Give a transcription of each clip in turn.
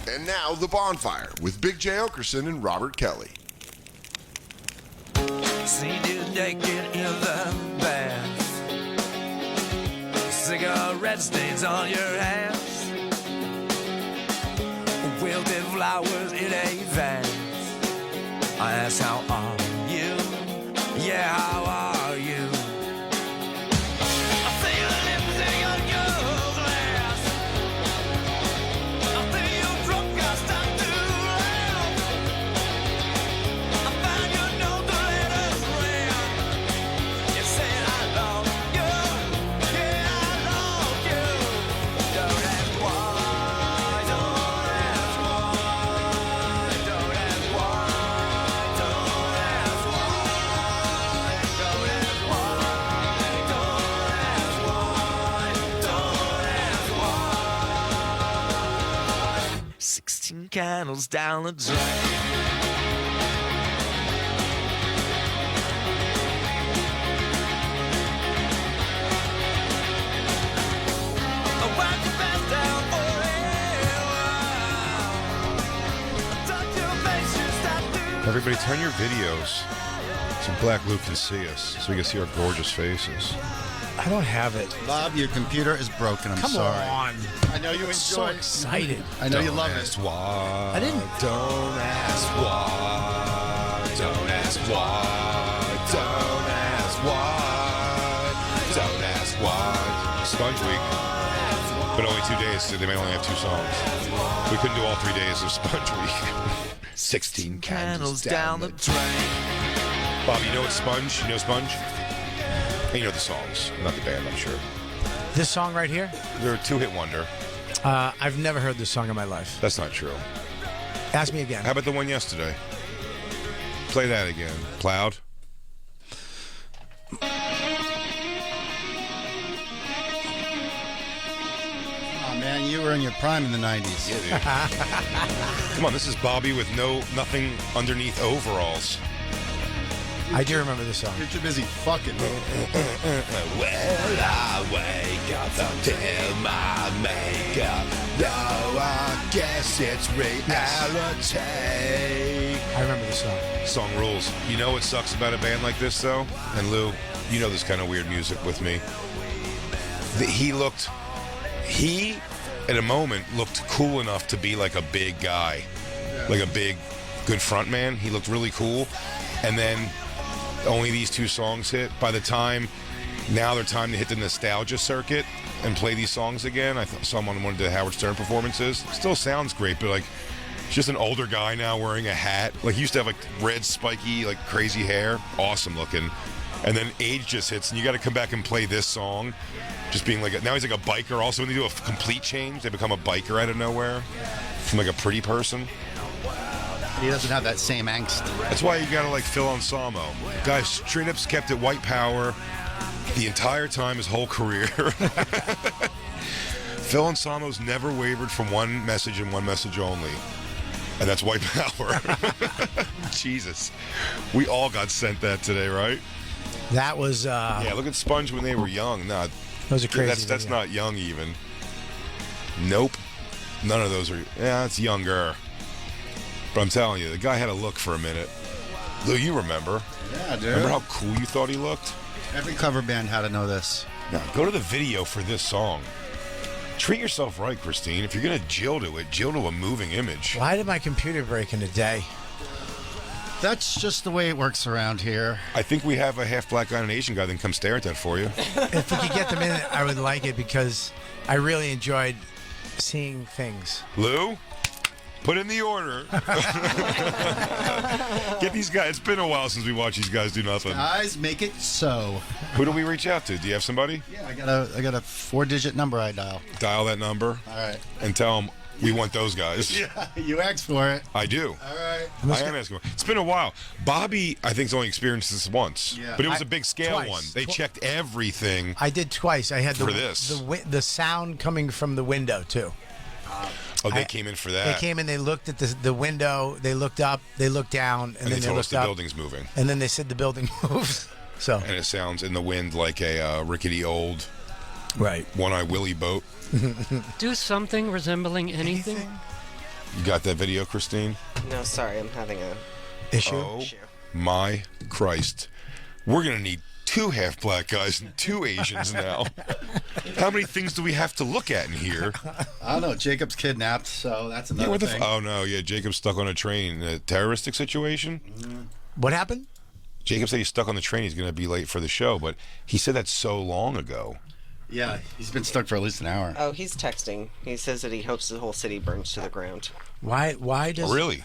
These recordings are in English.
And now, The Bonfire with Big J. Okerson and Robert Kelly. See you naked in the bath. Cigarette stains on your hands. Wilted flowers in a vase. I ask, how are you? Yeah, how are you? I see your lipstick on your glass. I think you're drunk, I start to laugh. I found your note, the letters read. You said I love you, yeah, I love you. Don't ask why, don't ask why, don't ask why, don't ask why, don't ask why, don't ask why. 16 candles down the drain. Everybody turn your videos so Black Luke can see us, so we can see our gorgeous faces. I don't have it. Bob, your computer is broken. I'm Come sorry. on. I know you enjoy. So excited. I know you Don't love ask it. why. I didn't. Don't ask why. Don't ask why. Don't ask why. Don't ask why. Sponge Week. But only 2 days, so they may only have 2 songs. We couldn't do all 3 days of Sponge Week. 16 candles down the drain. Bob, you know what Sponge? You know Sponge? And you know the songs, not the band, I'm sure. This song right here? They're a 2-hit wonder. I've never heard this song in my life. That's not true. Ask me again. How about the one yesterday? Play that again. Plowed. Oh, man, you were in your prime in the 90s. Yeah, dude. Come on, this is Bobby with nothing underneath overalls. I do remember this song. You're too busy fucking. Well, I wake up until my makeup. No, I guess it's reality. I remember this song. Song rules. You know what sucks about a band like this, though? And Lou, you know this kind of weird music with me. He, at a moment, looked cool enough to be like a big guy. Like a big, good front man. He looked really cool. And then only these 2 songs hit. By the time, now they're time to hit the nostalgia circuit and play these songs again. I saw him on one of the Howard Stern performances. Still sounds great, but like, he's just an older guy now wearing a hat. Like, he used to have like red, spiky, like crazy hair. Awesome looking. And then age just hits, and you got to come back and play this song. Just being like, now he's like a biker. Also, when they do a complete change, they become a biker out of nowhere from like a pretty person. He doesn't have that same angst. That's why you gotta like Phil Anselmo. Guy straight up's kept it white power the entire time, his whole career. Phil Anselmo's never wavered from one message and one message only. And that's white power. Jesus. We all got sent that today, right? That was Yeah, look at Sponge when they were young. Nah, that was a crazy that's video. not young even. Nope. None of those are. Yeah, it's younger. But I'm telling you, the guy had a look for a minute. Lou, you remember. Yeah, dude. Remember how cool you thought he looked? Every cover band had to know this. Now, go to the video for this song. Treat yourself right, Christine. If you're going to jill to it, jill to a moving image. Why did my computer break in a day? That's just the way it works around here. I think we have a half black guy and an Asian guy that can come stare at that for you. If we could get them in, I would like it because I really enjoyed seeing things. Lou? Put in the order. Get these guys. It's been a while since we watched these guys do nothing. Guys, make it so. Who do we reach out to? Do you have somebody? Yeah, I got a 4-digit number I dial. Dial that number. All right. And tell them we want those guys. Yeah, you asked for it. I do. All right. I am asking. It's been a while. Bobby, I think, has only experienced this once. Yeah. But it was a big scale Twice. one. They checked everything. I did twice. I had For this. the sound coming from the window too. Oh, they came in for that. They came in. They looked at the window. They looked up. They looked down, and then they told us looked the up. building's moving. And then they said the building moves. So And it sounds in the wind like a rickety old right. one-eye Willie boat. Do something resembling anything? You got that video, Christine? No, sorry, I'm having a Issue. Oh my Christ. We're going to need 2 half-black guys and 2 Asians now. How many things do we have to look at in here? I don't know. Jacob's kidnapped, so that's another What the thing. oh, no. Yeah, Jacob's stuck on a train in a terroristic situation. What happened? Jacob said he's stuck on the train. He's going to be late for the show, but he said that so long ago. Yeah, he's been stuck for at least an hour. Oh, he's texting. He says that he hopes the whole city burns to the ground. Why does Oh, really?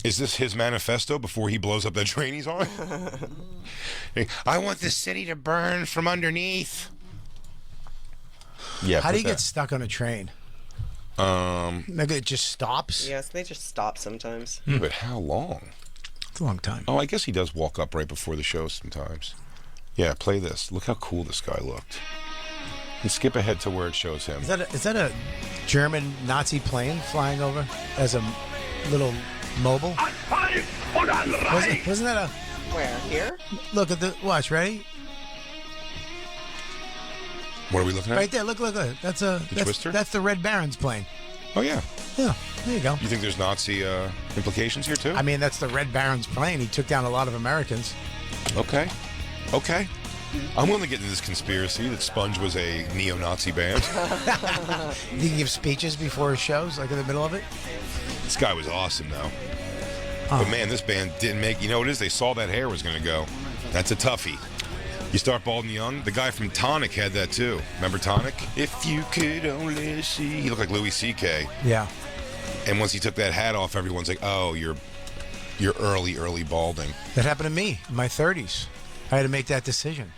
Is this his manifesto before he blows up that train he's on? I want the city to burn from underneath. Yeah. How do put you get that. stuck on a train? Maybe it just stops. Yes, they just stop sometimes. But how long? It's a long time. Oh, I guess he does walk up right before the show sometimes. Yeah, play this. Look how cool this guy looked. And skip ahead to where it shows him. Is that a German Nazi plane flying over as a little mobile? Wasn't that a Where? Here? look at the watch? Ready? What are we looking at? Right there. Look. That's Twister? That's the Red Baron's plane. Oh, yeah. Yeah, there you go. You think there's Nazi implications here, too? I mean, that's the Red Baron's plane. He took down a lot of Americans. Okay. I'm willing to get into this conspiracy that Sponge was a neo-Nazi band. Did he give speeches before his shows, like in the middle of it? This guy was awesome, though. But, man, this band didn't make... You know what it is? They saw that hair was going to go. That's a toughie. You start bald and young. The guy from Tonic had that, too. Remember Tonic? If you could only see... He looked like Louis C.K. Yeah. And once he took that hat off, everyone's like, oh, you're early balding. That happened to me in my 30s. I had to make that decision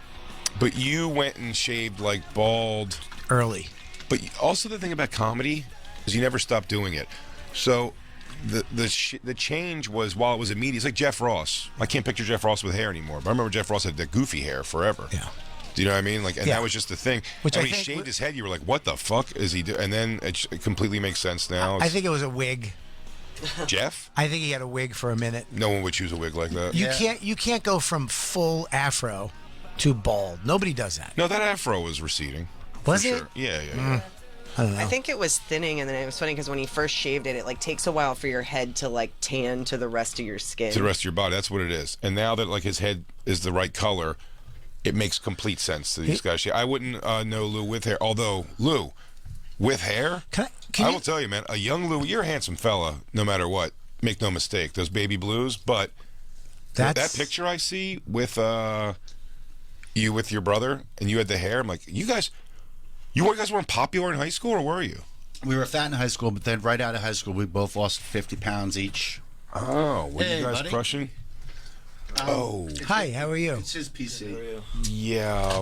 But you went and shaved like bald. early. But also the thing about comedy is you never stop doing it. So the change was while it was immediate. It's like Jeff Ross. I can't picture Jeff Ross with hair anymore. But I remember Jeff Ross had that goofy hair forever. Yeah. Do you know what I mean? Like, and Yeah. that was just the thing. Which and I when he think shaved his head, you were like, "What the fuck is he doing?" And then it completely makes sense now. I think it was a wig. Jeff. I think he had a wig for a minute. No one would choose a wig like that. You can't go from full afro to bald. Nobody does that. No, that afro was receding. Was for it? Sure. Yeah. I don't know. I think it was thinning, and then it was funny because when he first shaved it, it like takes a while for your head to like tan to the rest of your skin. To the rest of your body. That's what it is. And now that like his head is the right color, it makes complete sense to these guys. I wouldn't know Lou with hair. Although Lou, with hair, Can I you- will tell you, man, a young Lou, you're a handsome fella, no matter what. Make no mistake. Those baby blues, but that picture I see with you with your brother, and you had the hair. I'm like, you guys weren't popular in high school, or were you? We were fat in high school, but then right out of high school, we both lost 50 pounds each. Oh, were Hey, you guys buddy. crushing? Oh, Hi, how are you? It's his PC. yeah.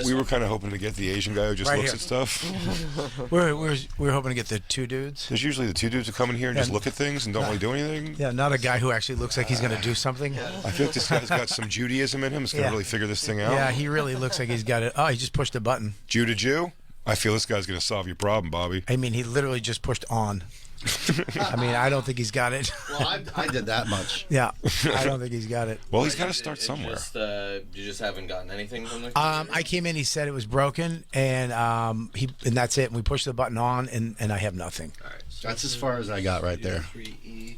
We were kind of hoping to get the Asian guy who just Right looks here. at stuff. We're hoping to get the two dudes. There's usually the two dudes who come in here and just look at things and don't really do anything. Yeah, not a guy who actually looks like he's going to do something. I feel like this guy's got some Judaism in him. He's going to Yeah. really figure this thing out. Yeah, he really looks like he's got it. Oh, he just pushed a button. Jew to Jew? I feel this guy's going to solve your problem, Bobby. I mean, he literally just pushed on. I mean, I don't think he's got it. Well, I did that much. Yeah, I don't think he's got it. Well, he's got to start somewhere. You just haven't gotten anything from the I came in. He said it was broken, and and that's it. And we pushed the button on, and I have nothing. All right, so That's as far as I got right there. 3E.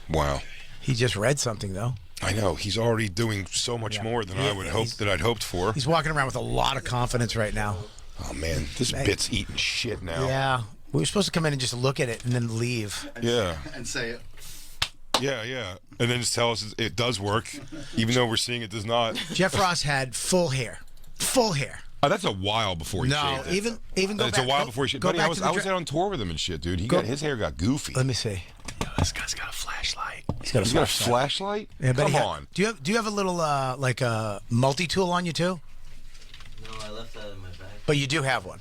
Wow. He just read something though. I know. He's already doing so much more than I would hope that I'd hoped for. He's walking around with a lot of confidence right now. Oh, man. This bit's eating shit now. Yeah, we were supposed to come in and just look at it and then leave. Yeah. And say it. Yeah. And then just tell us it does work, even though we're seeing it does not. Jeff Ross had full hair. Oh, that's a while before he No, shaved it. even go It's back. a while before he shaved. Go Buddy, back I to the was out on tour with him and shit, dude. His hair got goofy. Let me see. Yo, this guy's got a flashlight. He's got a He's got a flashlight. flashlight? Yeah, but Come he on. Do you have a little like a multi-tool on you too? No, I left that in my bag. But you do have one.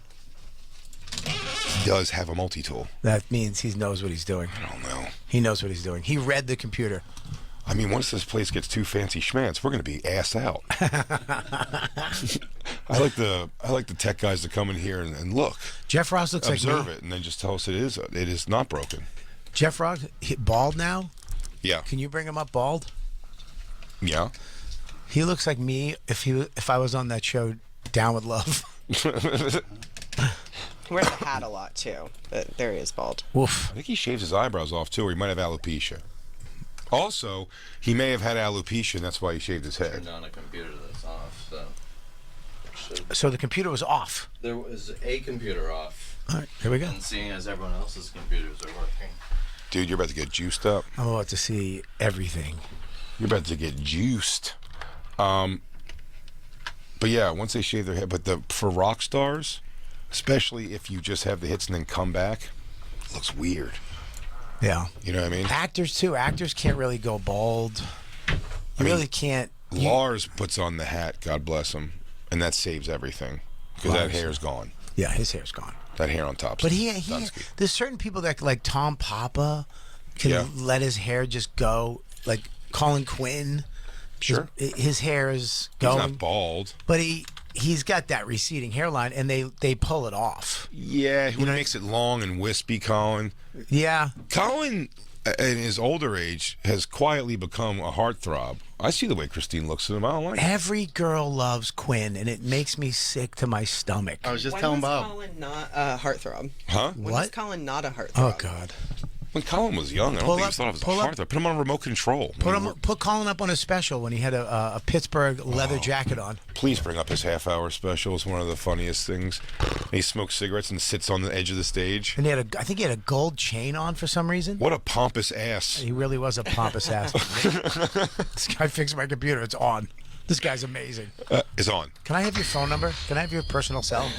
He does have a multi-tool. That means he knows what he's doing. I don't know. He knows what he's doing. He read the computer. I mean, once this place gets too fancy schmance, we're going to be ass out. I like the tech guys to come in here and look, Jeff Ross looks observe like me. it, and then just tell us it is not broken. Jeff Ross bald now. Yeah, Can you bring him up bald? yeah. He looks like me if I was on that show Down with Love. He wears a hat a lot too. But there he is, bald. Woof. I think he shaves his eyebrows off too, or he might have alopecia. Also, he may have had alopecia, and that's why he shaved his head. Turned on a computer that's off, so. So the computer was off. There was a computer off. All right, here we go. And seeing as everyone else's computers are working. Dude, you're about to get juiced up. I'm about to see everything. You're about to get juiced. But yeah, once they shave their head, for rock stars, especially if you just have the hits and then come back, it looks weird. Yeah. You know what I mean? Actors too. Actors can't really go bald. You really can't. Lars puts on the hat, God bless him, and that saves everything because that Lars. hair's gone. Yeah, his hair's gone. That hair on top. But there's certain people that like Tom Papa can let his hair just go. Like Colin Quinn. Sure. His hair is He's going. not bald. But he's got that receding hairline, and they pull it off. Yeah, he makes it long and wispy, Colin. Yeah. Colin, in his older age, has quietly become a heartthrob. I see the way Christine looks at him. I don't like it. Every girl loves Quinn, and it makes me sick to my stomach. I was just When telling was Bob. Colin not a heartthrob? Huh? When was What? Colin not a heartthrob? Oh God. When Colin was young, I don't Pull think up- he thought of it as a pull up- heartthrob. Put him on remote control. Put Colin up on a special when he had a Pittsburgh leather jacket on. Please bring up his half-hour special. It's one of the funniest things. He smokes cigarettes and sits on the edge of the stage. And I think he had a gold chain on for some reason. What a pompous ass. He really was a pompous ass. This guy fixed my computer. It's on. This guy's amazing. Is on. Can I have your phone number? Can I have your personal cell?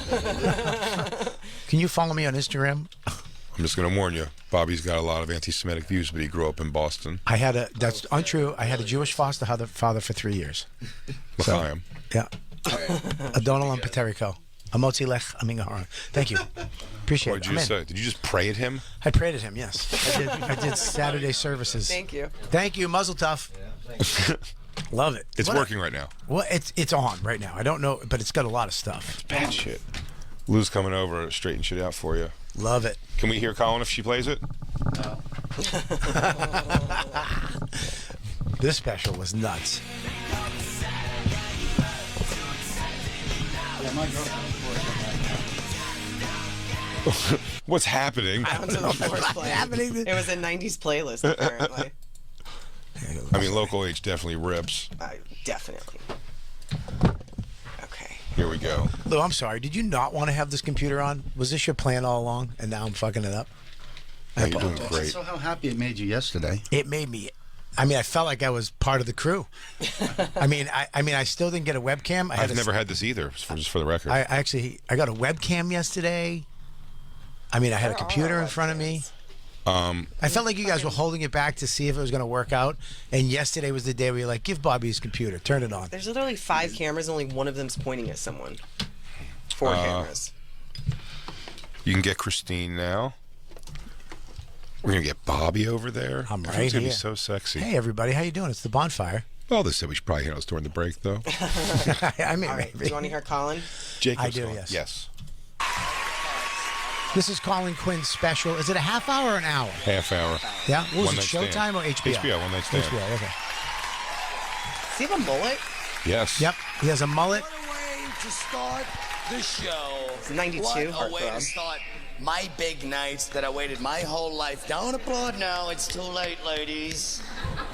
Can you follow me on Instagram? I'm just going to warn you. Bobby's got a lot of anti-Semitic views, but he grew up in Boston. That's untrue. I had a Jewish foster father for 3 years. L'chaim. Yeah. Adonal and Paterico. Amotzi lech amingahara. Thank you. Appreciate What it. did you I'm in. say? Did you just pray at him? I prayed at him, yes. I did Saturday services. Thank you. Thank you, Muzzle Tough. Love it. It's What a- working right now. Well, it's on right now. I don't know, but it's got a lot of stuff. Bad shit. Lou's coming over to straighten shit out for you. Love it. Can we hear Colin if she plays it? This special was nuts. What's happening? I don't know what's playing. happening. It was a 90s playlist, apparently. I mean, local H definitely rips. Definitely. Okay. Here we go. Lou, I'm sorry. Did you not want to have this computer on? Was this your plan all along, and now I'm fucking it up? Yeah, you're doing I great. saw how happy it made you yesterday. It made me. I mean, I felt like I was part of the crew. I mean, I still didn't get a webcam. I've never had this either, just for the record. I got a webcam yesterday. I mean, I had a computer in front of me. I felt like you guys were holding it back to see if it was going to work out. And yesterday was the day where you're like, give Bobby his computer, turn it on. There's literally 5 cameras, only one of them's pointing at someone. 4 cameras. You can get Christine now. We're gonna get Bobby over there. I'm right Everyone's gonna be here. so sexy. Hey, everybody, how you doing? It's the Bonfire. Well, they said we should probably handle this during the break, though. I mean, All right. Do maybe. you want to hear Colin? Jacob's I do, gone. yes. Yes. This is Colin Quinn's special. Is it a half hour or an hour? Half hour. Yeah? What was One it, Night Stand. Showtime or HBO? HBO, One Night Stand. HBO, okay. Does he have a mullet? Yes. Yep, he has a mullet. What a way to start the show. It's 92 What a way heartthrob. to start my big nights that I waited my whole life. Don't applaud now. It's too late, ladies.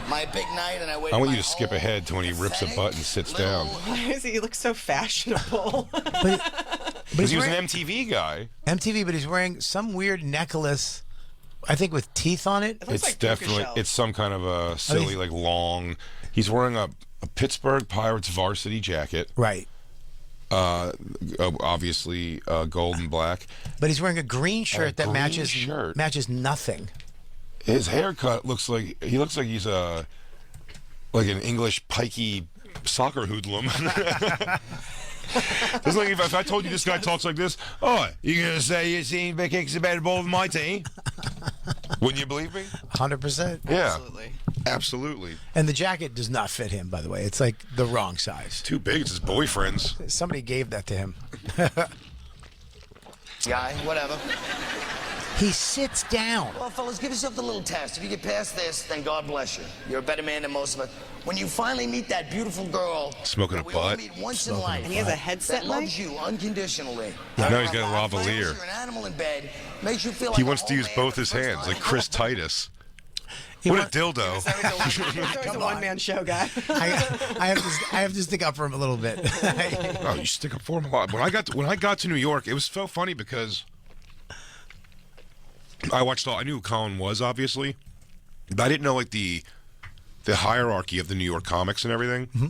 My big night, and I waited. I want you my to skip whole ahead to when he rips a pathetic butt and sits little down. Why does he look so fashionable? Because he was an MTV guy. MTV, but he's wearing some weird necklace, I think with teeth on it. Looks It's like definitely, Shells. it's some kind of a silly, like long. He's wearing a Pittsburgh Pirates varsity jacket. Right. Obviously gold and black. But he's wearing a green shirt that green matches shirt. matches nothing. His haircut looks like he's a like an English pikey soccer hoodlum. It's like if I told you this guy talks like this, oh, you gonna say you seen Big Kicks about the ball of my team? Wouldn't you believe me? 100%. Yeah, Absolutely. absolutely. And the jacket does not fit him, by the way. It's like the wrong size. Too big. It's his boyfriend's. Somebody gave that to him. guy, whatever. He sits down. Well, fellas, give yourself a little test. If you get past this, then God bless you. You're a better man than most of us. When you finally meet that beautiful girl, Smoking that a we all butt. meet once in life, And he has a headset that loves mic? you unconditionally. No, he's got a lavalier. You're an animal in bed. Makes you feel like He a wants to whole use man both for his the first hands, time. like Chris Titus. He What a wants- dildo. It's always a one-man show guy. I have to stick up for him a little bit. Oh, you stick up for him a lot. When I got to New York, it was so funny because I knew who Colin was, obviously, but I didn't know like the hierarchy of the New York comics and everything. Mm-hmm.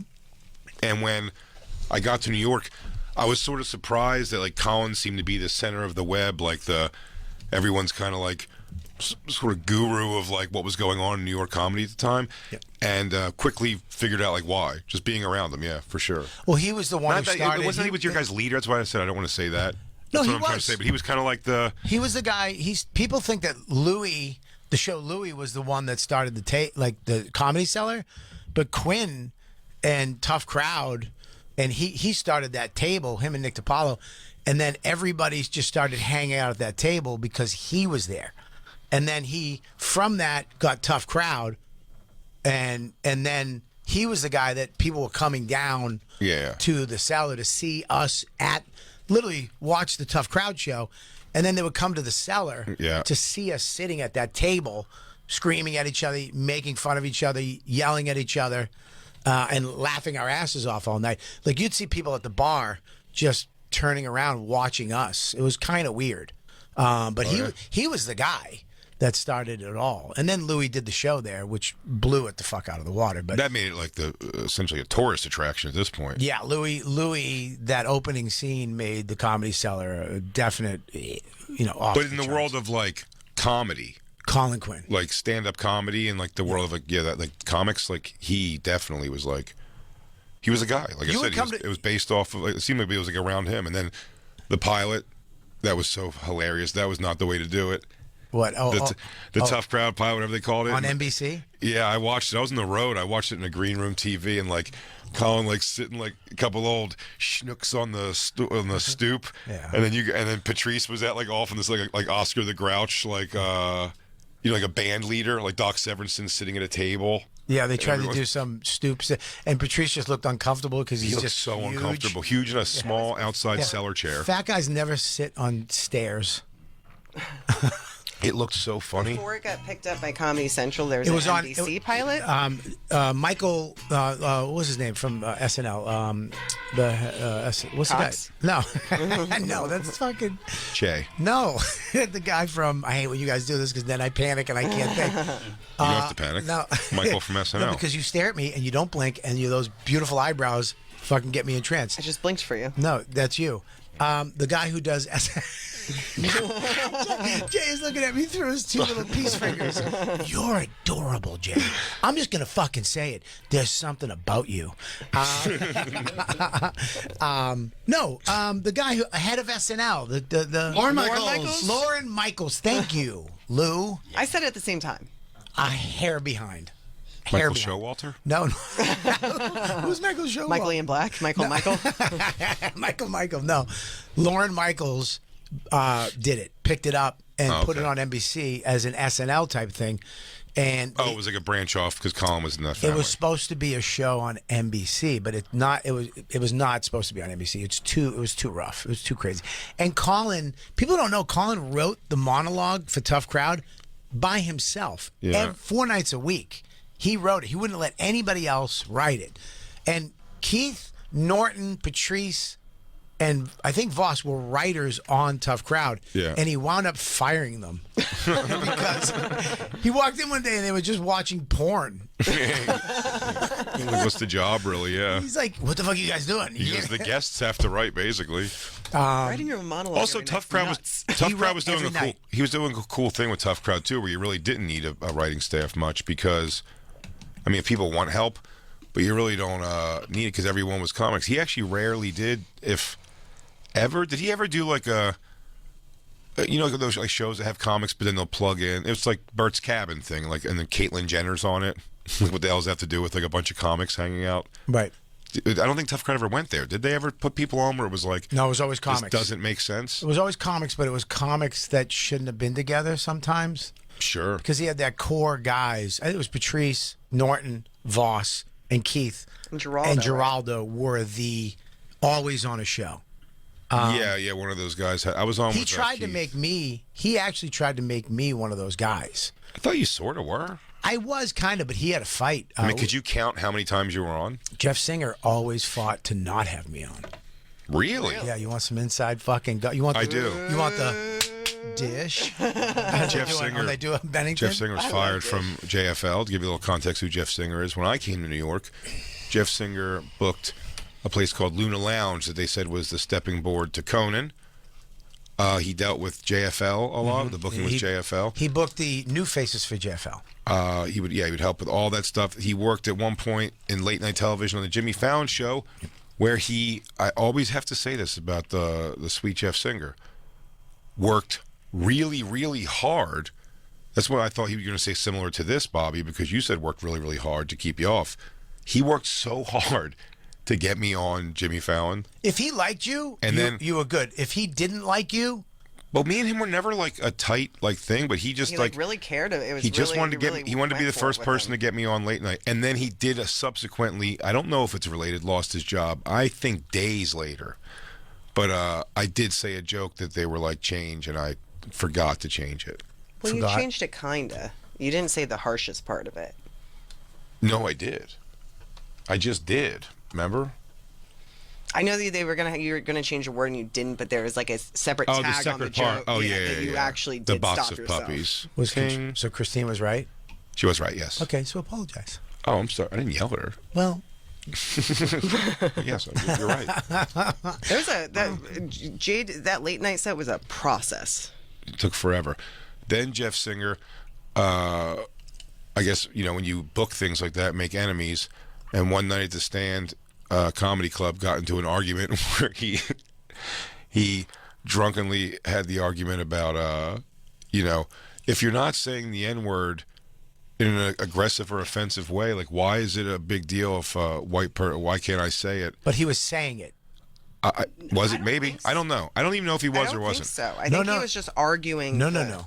And when I got to New York, I was sort of surprised that like Colin seemed to be the center of the web, like everyone's kind of like sort of guru of like what was going on in New York comedy at the time, and quickly figured out like why. Just being around them, yeah, for sure. Well, he was the one Not who that, started. wasn't he was your guys' leader? That's why I said I don't want to say that. No, That's he what I'm trying to was. say, but he was kind of like the. He was the guy. People think that Louis, the show Louis, was the one that started the Comedy Cellar, but Quinn and Tough Crowd, and he started that table. Him and Nick DiPaolo, and then everybody just started hanging out at that table because he was there, and then he from that got Tough Crowd, and then he was the guy that people were coming down Yeah. to the cellar to see us at literally watch the Tough Crowd show, and then they would come to the cellar Yeah. to see us sitting at that table, screaming at each other, making fun of each other, yelling at each other, and laughing our asses off all night. Like you'd see people at the bar just turning around watching us. It was kind of weird, but he was the guy that started it all. And then Louis did the show there, which blew it the fuck out of the water. But That made it like essentially a tourist attraction at this point. yeah, Louis, that opening scene made the Comedy Cellar a definite, off But in the charts. world of like comedy, Colin Quinn. like stand-up comedy, and like the world of like that like comics, like he definitely was like he was a guy. Like You I would said, come it was based off of. Like, it seemed like it was like around him, and then the pilot. That was so hilarious. That was not the way to do it. What? The Tough Crowd pilot, whatever they called it. on NBC? Yeah, I watched it. I was on the road. I watched it in a green room TV, and like Colin, like sitting like a couple old schnooks on the stoop, Yeah. and then Patrice was at like off in this like Oscar the Grouch, like like a band leader, like Doc Severinsen sitting at a table. Yeah, they tried to everyone- do some stoops, and Patrice just looked uncomfortable because He he's looked just so huge. uncomfortable, huge in a small outside Yeah. cellar chair. Fat guys never sit on stairs. It looked so funny. Before it got picked up by Comedy Central, there was It was an on- NBC pilot. Michael, what was his name from SNL? What's Cox? the guy? No, no, that's fucking Che, no. The guy from I hate when you guys do this because then I panic and I can't think. you don't have to panic. No, Michael from SNL. No, because you stare at me and you don't blink, and those beautiful eyebrows fucking get me entranced. I just blinked for you. No, that's you. The guy who does Jay is looking at me through his two little peace fingers. You're adorable, Jay. I'm just gonna fucking say it. There's something about you. The guy who head of SNL, the Lauren Michaels. Lauren Michaels. Thank you, Lou. I said it at the same time. A hair behind. Michael behind. Showalter. No. Who's Michael Showalter? Michael Ian Black. Michael. Michael. No, Lauren Michaels did it, picked it up, and put it on NBC as an SNL type thing. And Oh, it was like a branch off because Colin was in that it family. was supposed to be a show on NBC, but it's not. It was not supposed to be on NBC. It was too rough. It was too crazy. And Colin, people don't know, Colin wrote the monologue for Tough Crowd by himself. Yeah. 4 nights a week. He wrote it. He wouldn't let anybody else write it. And Keith, Norton, Patrice, and I think Voss were writers on Tough Crowd. Yeah. And he wound up firing them because he walked in one day and they were just watching porn. Like, what's the job, really? Yeah. He's like, "What the fuck are you guys doing?" Because the guests have to write, basically. Writing your monologue. Also, every Tough night's Crowd nuts. was doing every a cool. night. He was doing a cool thing with Tough Crowd too, where you really didn't need a writing staff much because, I mean, if people want help, but you really don't need it because everyone was comics. He actually rarely did, if ever. Did he ever do like those like shows that have comics, but then they'll plug in? It's like Bert's Cabin thing, like, and then Caitlyn Jenner's on it. What the hell does that have to do with like a bunch of comics hanging out? Right. I don't think Tough Crowd ever went there. Did they ever put people on where it was like, No, it was always this comics. doesn't make sense? It was always comics, but it was comics that shouldn't have been together sometimes. Sure. Because he had that core guys. I think it was Patrice, Norton, Voss, and Keith. And Geraldo, And right? Geraldo were the always on a show. Yeah, one of those guys. I was on He with tried to Keith. make me, he actually tried to make me one of those guys. I thought you sort of were. I was kind of, but he had a fight. I mean, could you count how many times you were on? Jeff Singer always fought to not have me on. Really? Yeah, you want some inside fucking you want the, I do. You want the dish? Jeff Singer. They do it in Bennington. Jeff Singer was fired from JFL. To give you a little context who Jeff Singer is, when I came to New York, Jeff Singer booked a place called Luna Lounge that they said was the stepping board to Conan. He dealt with JFL a lot. The booking was JFL. He booked the new faces for JFL. He would help with all that stuff. He worked at one point in late night television on the Jimmy Fallon show, where I always have to say this about the sweet Jeff Singer, worked really, really hard. That's what I thought you were going to say, similar to this, Bobby, because you said worked really, really hard to keep you off. He worked so hard to get me on Jimmy Fallon. If he liked you, And then- you were good. If he didn't like you, Well, me and him were never like a tight thing, but he just He really cared. It was he just really, wanted to get really he wanted to be the went for it first with person him. to get me on late night, and then he did a subsequently. I don't know if it's related. Lost his job. I think days later, but I did say a joke that they were like change, and I forgot to change it. Well, Forgot. you changed it kinda. You didn't say the harshest part of it. No, I did. I just did. Remember? I know that you were gonna change a word and you didn't, but there was like a separate Oh, tag the on the separate joke. part. Oh, yeah, that you yeah. actually The did box stop of yourself. puppies. was Ting. so Christine was right. She was right. Yes. Okay, so apologize. Oh, I'm sorry. I didn't yell at her. Well, Yes, you're right. There was Jade. That late night set was a process. It took forever. Then Jeff Singer, I guess, when you book things like that, make enemies. And one night at the Stand Comedy Club got into an argument where he drunkenly had the argument about, if you're not saying the N-word in an aggressive or offensive way, like, why is it a big deal if why can't I say it? but he was saying it. Was it maybe? I don't know. I don't even know if he was I don't or wasn't. think so. I No, think no. he was just arguing. No.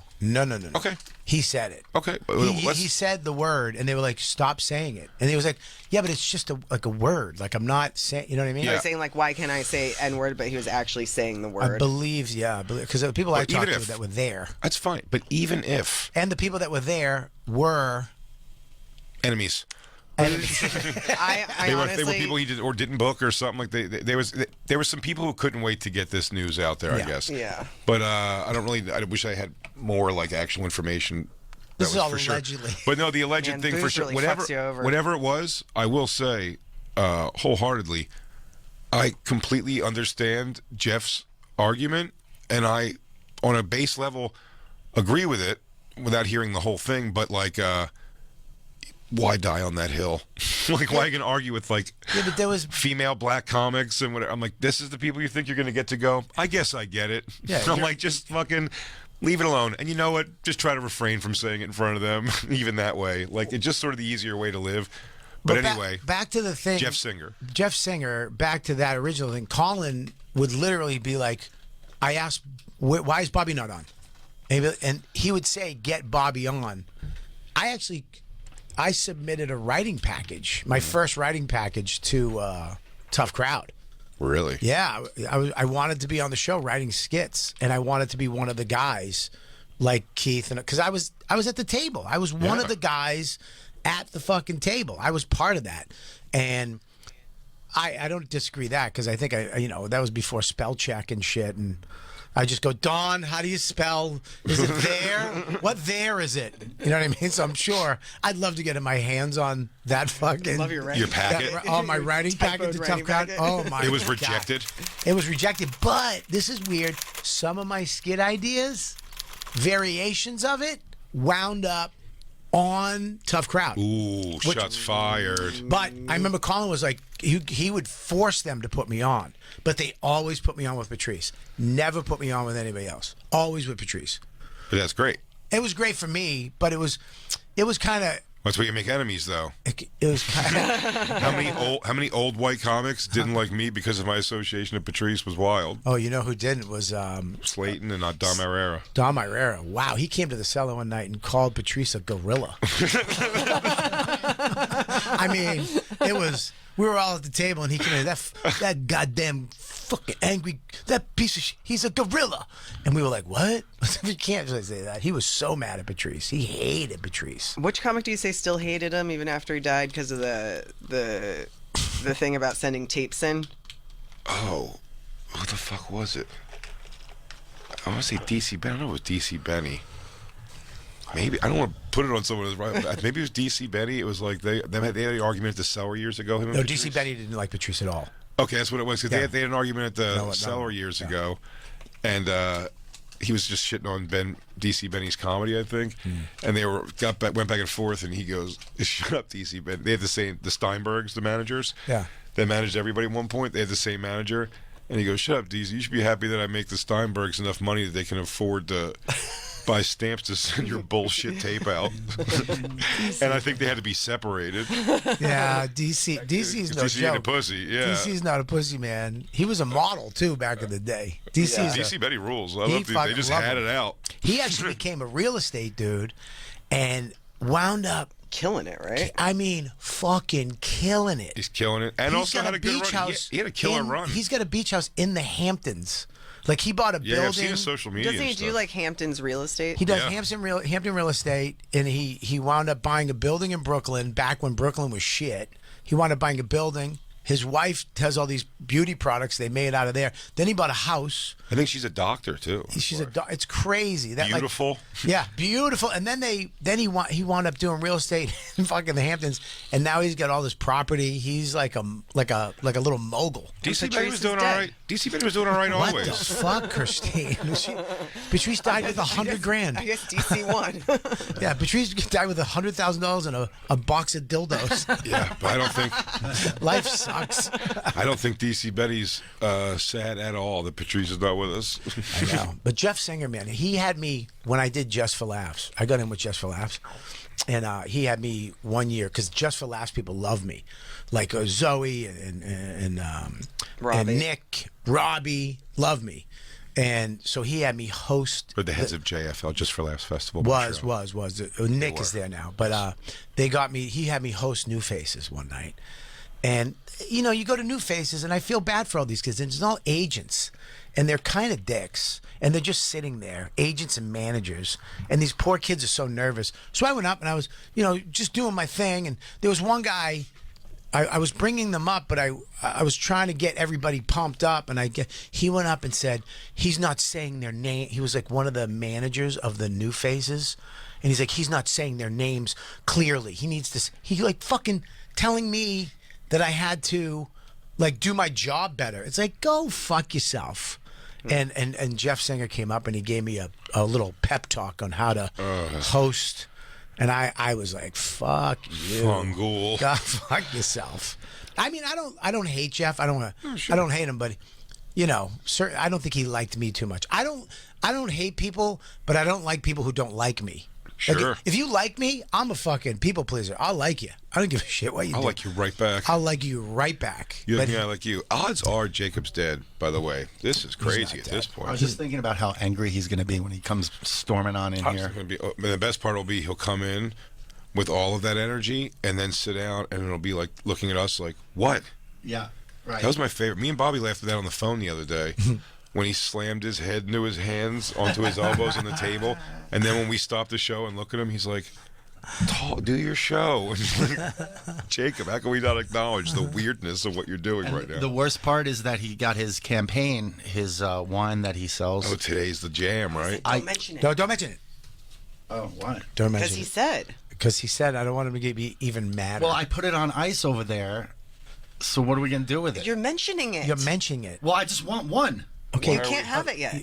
Okay. He said it. Okay. He said the word, and they were like, "Stop saying it." And he was like, "Yeah, but it's just a word. Like I'm not saying. You know what I mean?" He Yeah. was saying like, "Why can't I say N word?" But he was actually saying the I word. believe, yeah, because the people I But even talked to if- that were there, That's fine. But even if and the people that were there were. enemies. I They honestly, were people he did or didn't book or something like there were some people who couldn't wait to get this news out there. I Yeah. guess. Yeah. But I wish I had more like actual information. This is was all for sure. allegedly. But no, the alleged Man, thing for booze sure. really fucks you over. Whatever it was, I will say wholeheartedly, I completely understand Jeff's argument, and I, on a base level, agree with it without hearing the whole thing. But like. Why die on that hill? Like, why are you going to argue with, like, Yeah, but there was. female black comics and whatever? I'm like, this is the people you think you're going to get to go? I guess I get it. Yeah, I'm you're- like, just fucking leave it alone. And you know what? Just try to refrain from saying it in front of them, even that way. Like, it's just sort of the easier way to live. But anyway, back to the thing. Jeff Singer. Jeff Singer, back to that original thing. Colin would literally be like, I asked, why is Bobby not on? And he would say, get Bobby on. I submitted a writing package, my first writing package to Tough Crowd. Really? Yeah, I wanted to be on the show writing skits, and I wanted to be one of the guys like Keith, and because I was at the table. I was one of the guys at the fucking table. I was part of that, and I don't disagree that because I think that was before spell check and shit, and I just go, Dawn, how do you spell? Is it there? What there is it? You know what I mean? So I'm sure I'd love to get my hands on that fucking. love your Your packet? My writing packet to Tough writing Crowd. packet. Oh my! It was God. rejected? It was rejected, but this is weird. Some of my skit ideas, variations of it, wound up on Tough Crowd. Ooh, shots fired. But I remember Colin was like, he would force them to put me on, but they always put me on with Patrice. Never put me on with anybody else. Always with Patrice. But that's great. It was great for me, but it was kind of That's where you make enemies, though. It was kind of, How many old white comics didn't like me because of my association with Patrice was wild? oh, you know who didn't was Slayton and not Dom Herrera. Dom Irera. Wow, he came to the cellar one night and called Patrice a gorilla. I mean, it was. We were all at the table, and he came in. That goddamn fucking angry, that piece of shit. He's a gorilla, and we were like, "What?" You can't really say that. He was so mad at Patrice. He hated Patrice. Which comic do you say still hated him even after he died because of the thing about sending tapes in? Oh, what the fuck was it? I want to say DC Benny. I don't know if it was DC Benny. Maybe I don't want to put it on someone who's right. Maybe it was DC Benny. It was like they had an argument at the cellar years ago. Him and No, Patrice. DC Benny didn't like Patrice at all. Okay, that's what it was. 'Cause Yeah. they had an argument at the No, cellar years ago, and he was just shitting on DC Benny's comedy, I think. And they went back and forth, and he goes, "Shut up, DC Benny." They had the Steinbergs, the managers. Yeah. They managed everybody at one point. They had the same manager. And he goes, "Shut up, DC. You should be happy that I make the Steinbergs enough money that they can afford to buy stamps to send your bullshit tape out." And I think they had to be separated. Yeah, DC's no DC ain't a joke. pussy. Yeah. DC's not a pussy, man. He was a model too back in the day. DC's DC Benny rules. I He love they fucking just love had him. it out. He actually became a real estate dude, and wound up. Killing it, right? I mean, fucking killing it. He's killing it, and He's also got had a good beach run. house He had a killer in- run. He's got a beach house in the Hamptons. Like he bought a Yeah, building. I've seen his social media. Doesn't he and do stuff. like Hampton's real estate? He does Yeah. Hampton real estate, and he wound up buying a building in Brooklyn back when Brooklyn was shit. He wound up buying a building. His wife has all these beauty products they made out of there. Then he bought a house. I think she's a doctor too. She's it's crazy. That, like, Beautiful. yeah, beautiful. And then he wound up doing real estate in fucking the Hamptons, and now he's got all this property. He's like a little mogul. DC Benny Patrice was is doing all dead. right. DC Benny was doing all right What always. the fuck, Christine? Patrice died with $100,000. I guess DC won. Yeah, Patrice died with $100,000 and a box of dildos. Yeah, but I Life sucks. don't think DC Benny's sad at all that Patrice is not with us. I know. But Jeff Singer, man, he had me when I did Just for Laughs. I got in with Just for Laughs. And he had me 1 year because Just for Laughs people love me. Like Zoe and Robbie. Nick, Robbie love me. And so he had me host. Or the heads of JFL, Just for Laughs Festival. Was. Nick were. is there now. But they got me, he had me host New Faces one night. And, you know, you go to New Faces, and I feel bad for all these kids. It's all agents, and they're kind of dicks, and they're just sitting there, agents and managers, and these poor kids are so nervous. So I went up, and I was, you know, just doing my thing, and there was one guy, I was bringing them up, but I was trying to get everybody pumped up, and he went up and said, he's not saying their name. He was like one of the managers of the New Faces, and he's like, he's not saying their names clearly. He needs to, he like fucking telling me that I had to like do my job better. It's like, go fuck yourself. And Jeff Singer came up and he gave me a little pep talk on how to host. And I was like, fuck you. Fungool. God, fuck yourself. I mean, I don't hate Jeff. I don't hate him, but you know, I don't think he liked me too much. I don't hate people, but I don't like people who don't like me. Like, Sure. if you like me, I'm a fucking people pleaser. I'll like you. I don't give a shit what you do. I'll like you right back. I'll like you right back. You But think I like you? Odds are Jacob's dead, by the way. This is crazy at this I point. was just thinking about how angry he's going to be when he comes storming on in It's here. gonna be, the best part will be he'll come in with all of that energy and then sit down and it'll be like looking at us like, what? Yeah, right. That was my favorite. Me and Bobby laughed at that on the phone the other day when he slammed his head into his hands onto his elbows on the table. And then when we stopped the show and look at him, he's like, do your show. Jacob, how can we not acknowledge the weirdness of what you're doing right now? The worst part is that he got his campaign, his wine that he sells. Oh, today's the jam, right? Don't mention it. Don't mention it. Oh, what? Don't Because mention he it. said. Because he said I don't want him to get me even madder. Well, I put it on ice over there. So what are we going to do with it? You're mentioning it. You're mentioning it. Well, I just want one. Okay. You can't have it yet.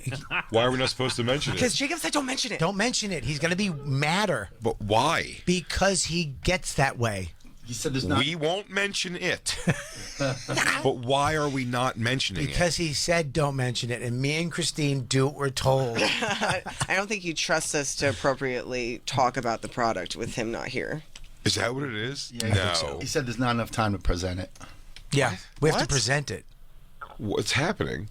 Why are we not supposed to mention Because it? Jacob said don't mention it. Don't mention it. He's gonna be madder But why? because he gets that way. He said there's not. We won't mention it. But why are we not mentioning Because he said don't mention it, and me and Christine do what we're told. I don't think he trusts us to appropriately talk about the product with him not here. Is that what it is? Yeah, No. He said there's not enough time to present it. Yeah, we have to What? present it. What's happening?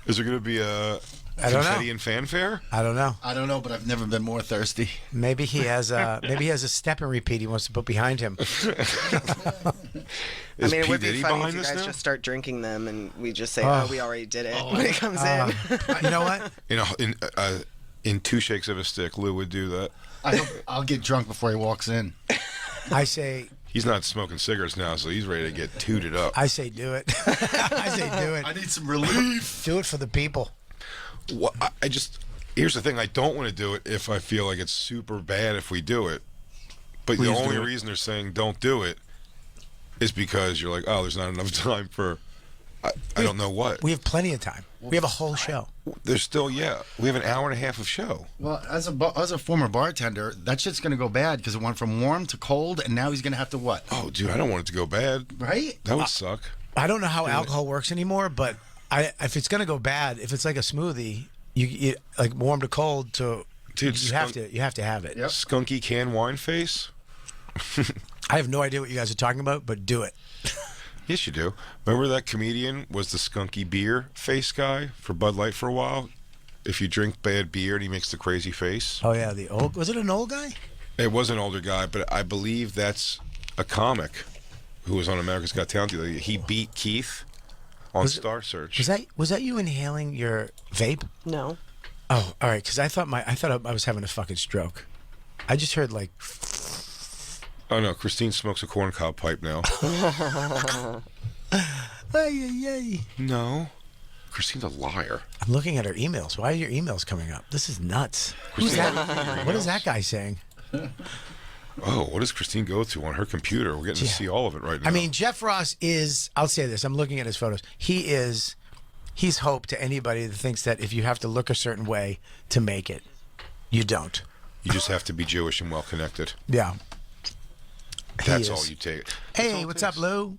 Is there going to be a I don't know. confetti and fanfare? I don't know. I don't know, but I've never been more thirsty. Maybe he has a step and repeat he wants to put behind him. Is I mean, it P. would be Diddy funny if behind you this guys now? just start drinking them and we just say, Oh. "Oh, we already did it" when it comes in. You know what? In 2 shakes of a stick, Lou would do that. I'll get drunk before he walks in. I say He's not smoking cigarettes now, so he's ready to get tooted up. I say do it. I say do it. I need some relief. Do it for the people. Well, I just here's the thing: I don't want to do it if I feel like it's super bad if we do it. But Please the only do it. reason they're saying don't do it is because you're like, oh, there's not enough time for. I don't know what. We have plenty of time. We have a whole show. There's still we have an hour and a half of show. Well, as a former bartender, that shit's gonna go bad because it went from warm to cold, and now he's gonna have to what? Oh, dude, I don't want it to go bad. Right? That would suck. I don't know how alcohol works anymore, but if it's gonna go bad, if it's like a smoothie, you like warm to cold to Dude, you have to have it. Yep. Skunky can wine face. I have no idea what you guys are talking about, but do it. Yes, you do. Remember that comedian was the skunky beer face guy for Bud Light for a while? If you drink bad beer and he makes the crazy face. Oh yeah, was it an old guy? It was an older guy, but I believe that's a comic who was on America's Got Talent. the other day. He beat Keith on Star Search. Was that you inhaling your vape? No. Oh, all right. Because I thought I was having a fucking stroke. I just heard like. Oh no, Christine smokes a corncob pipe now. Ay. No, Christine's a liar. I'm looking at her emails. Why are your emails coming up? This is nuts. Who's that? What is that guy saying? Oh, what does Christine go to on her computer? We're getting to see all of it right now. I mean, Jeff Ross is. I'll say this. I'm looking at his photos. He's hope to anybody that thinks that if you have to look a certain way to make it, you don't. you just have to be Jewish and well connected. Yeah. He That's is. all you take. Hey, what's up, Lou?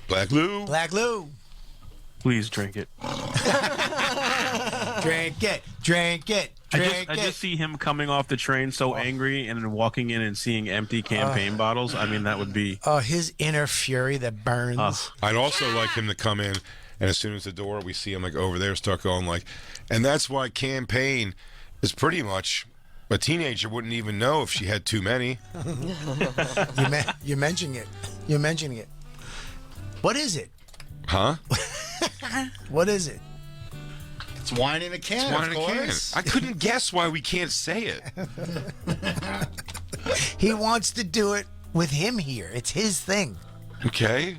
Black Lou. Black Lou. Please drink it. Drink it. Drink it. Drink I it. just see him coming off the train so angry and then walking in and seeing empty campaign bottles. I mean, that would be. Oh, his inner fury that burns. I'd also like him to come in, and as soon as the door we see him like over there, start going like, and that's why campaign is pretty much a teenager wouldn't even know if she had too many. You're mentioning it. You're mentioning it. What is it? Huh? What is it? It's wine in a can. It's wine of in a can. course. I couldn't guess why we can't say it. He wants to do it with him here. It's his thing. Okay.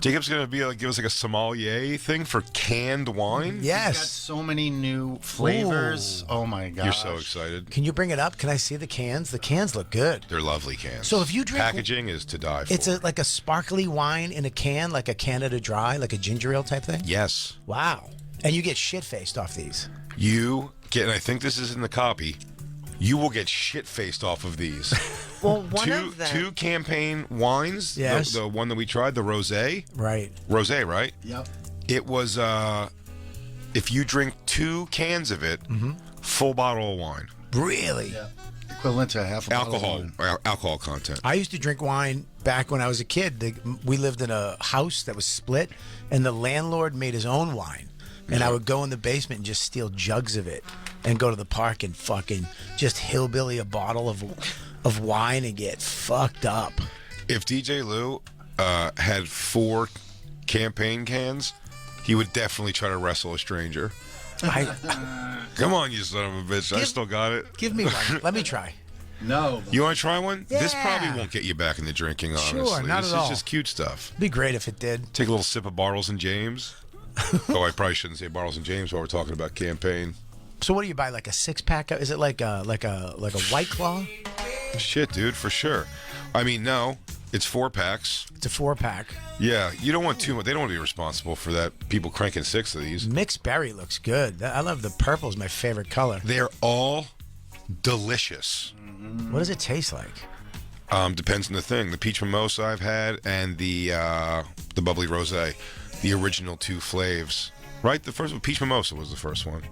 Jacob's gonna be like give us like a sommelier thing for canned wine. Got Yes. so many new flavors. Oh my god. You're so excited. Can you bring it up? Can I see the cans? The cans look good. They're lovely cans. So if you drink- packaging is to die for. It's like a sparkly wine in a can, like a Canada Dry, like a ginger ale type thing. yes. Wow. And you get shit faced off these. You get, and I think this is in the copy. You will get shit faced off of these. Well, one two of them. two campaign wines. Yes. The one that we tried, the rosé. Right. Rosé, right? Yep. It was if you drink 2 cans of it, full bottle of wine. Really? Yeah. Equivalent to half a bottle of Alcohol, wine. alcohol content. I used to drink wine back when I was a kid. We lived in a house that was split, and the landlord made his own wine. And I would go in the basement and just steal jugs of it and go to the park and fucking just hillbilly a bottle of wine and get fucked up. If DJ Lou had 4 campaign cans, he would definitely try to wrestle a stranger. Come on, you son of a bitch. I still got it. Give me one. Let me try. No. You want to try one? This Yeah. probably won't get you back into drinking, honestly. Sure, not this at all. is just cute stuff. Be great if it did. Take a little sip of Bartles and James. Oh, I probably shouldn't say Bartles and James while we're talking about campaign. So what do you buy? Like a 6-pack? Is it like a White Claw? Shit, dude, for sure. I mean, no, it's 4 packs. It's a 4-pack. Yeah, you don't want too much. They don't want to be responsible for that. People cranking 6 of these. Mixed berry looks good. I love the purple. Is my favorite color. They're all delicious. What does it taste like? Depends on the thing. The peach mimosa I've had and the bubbly rosé, the original 2 flavors. Right, the first one, peach mimosa was the first one.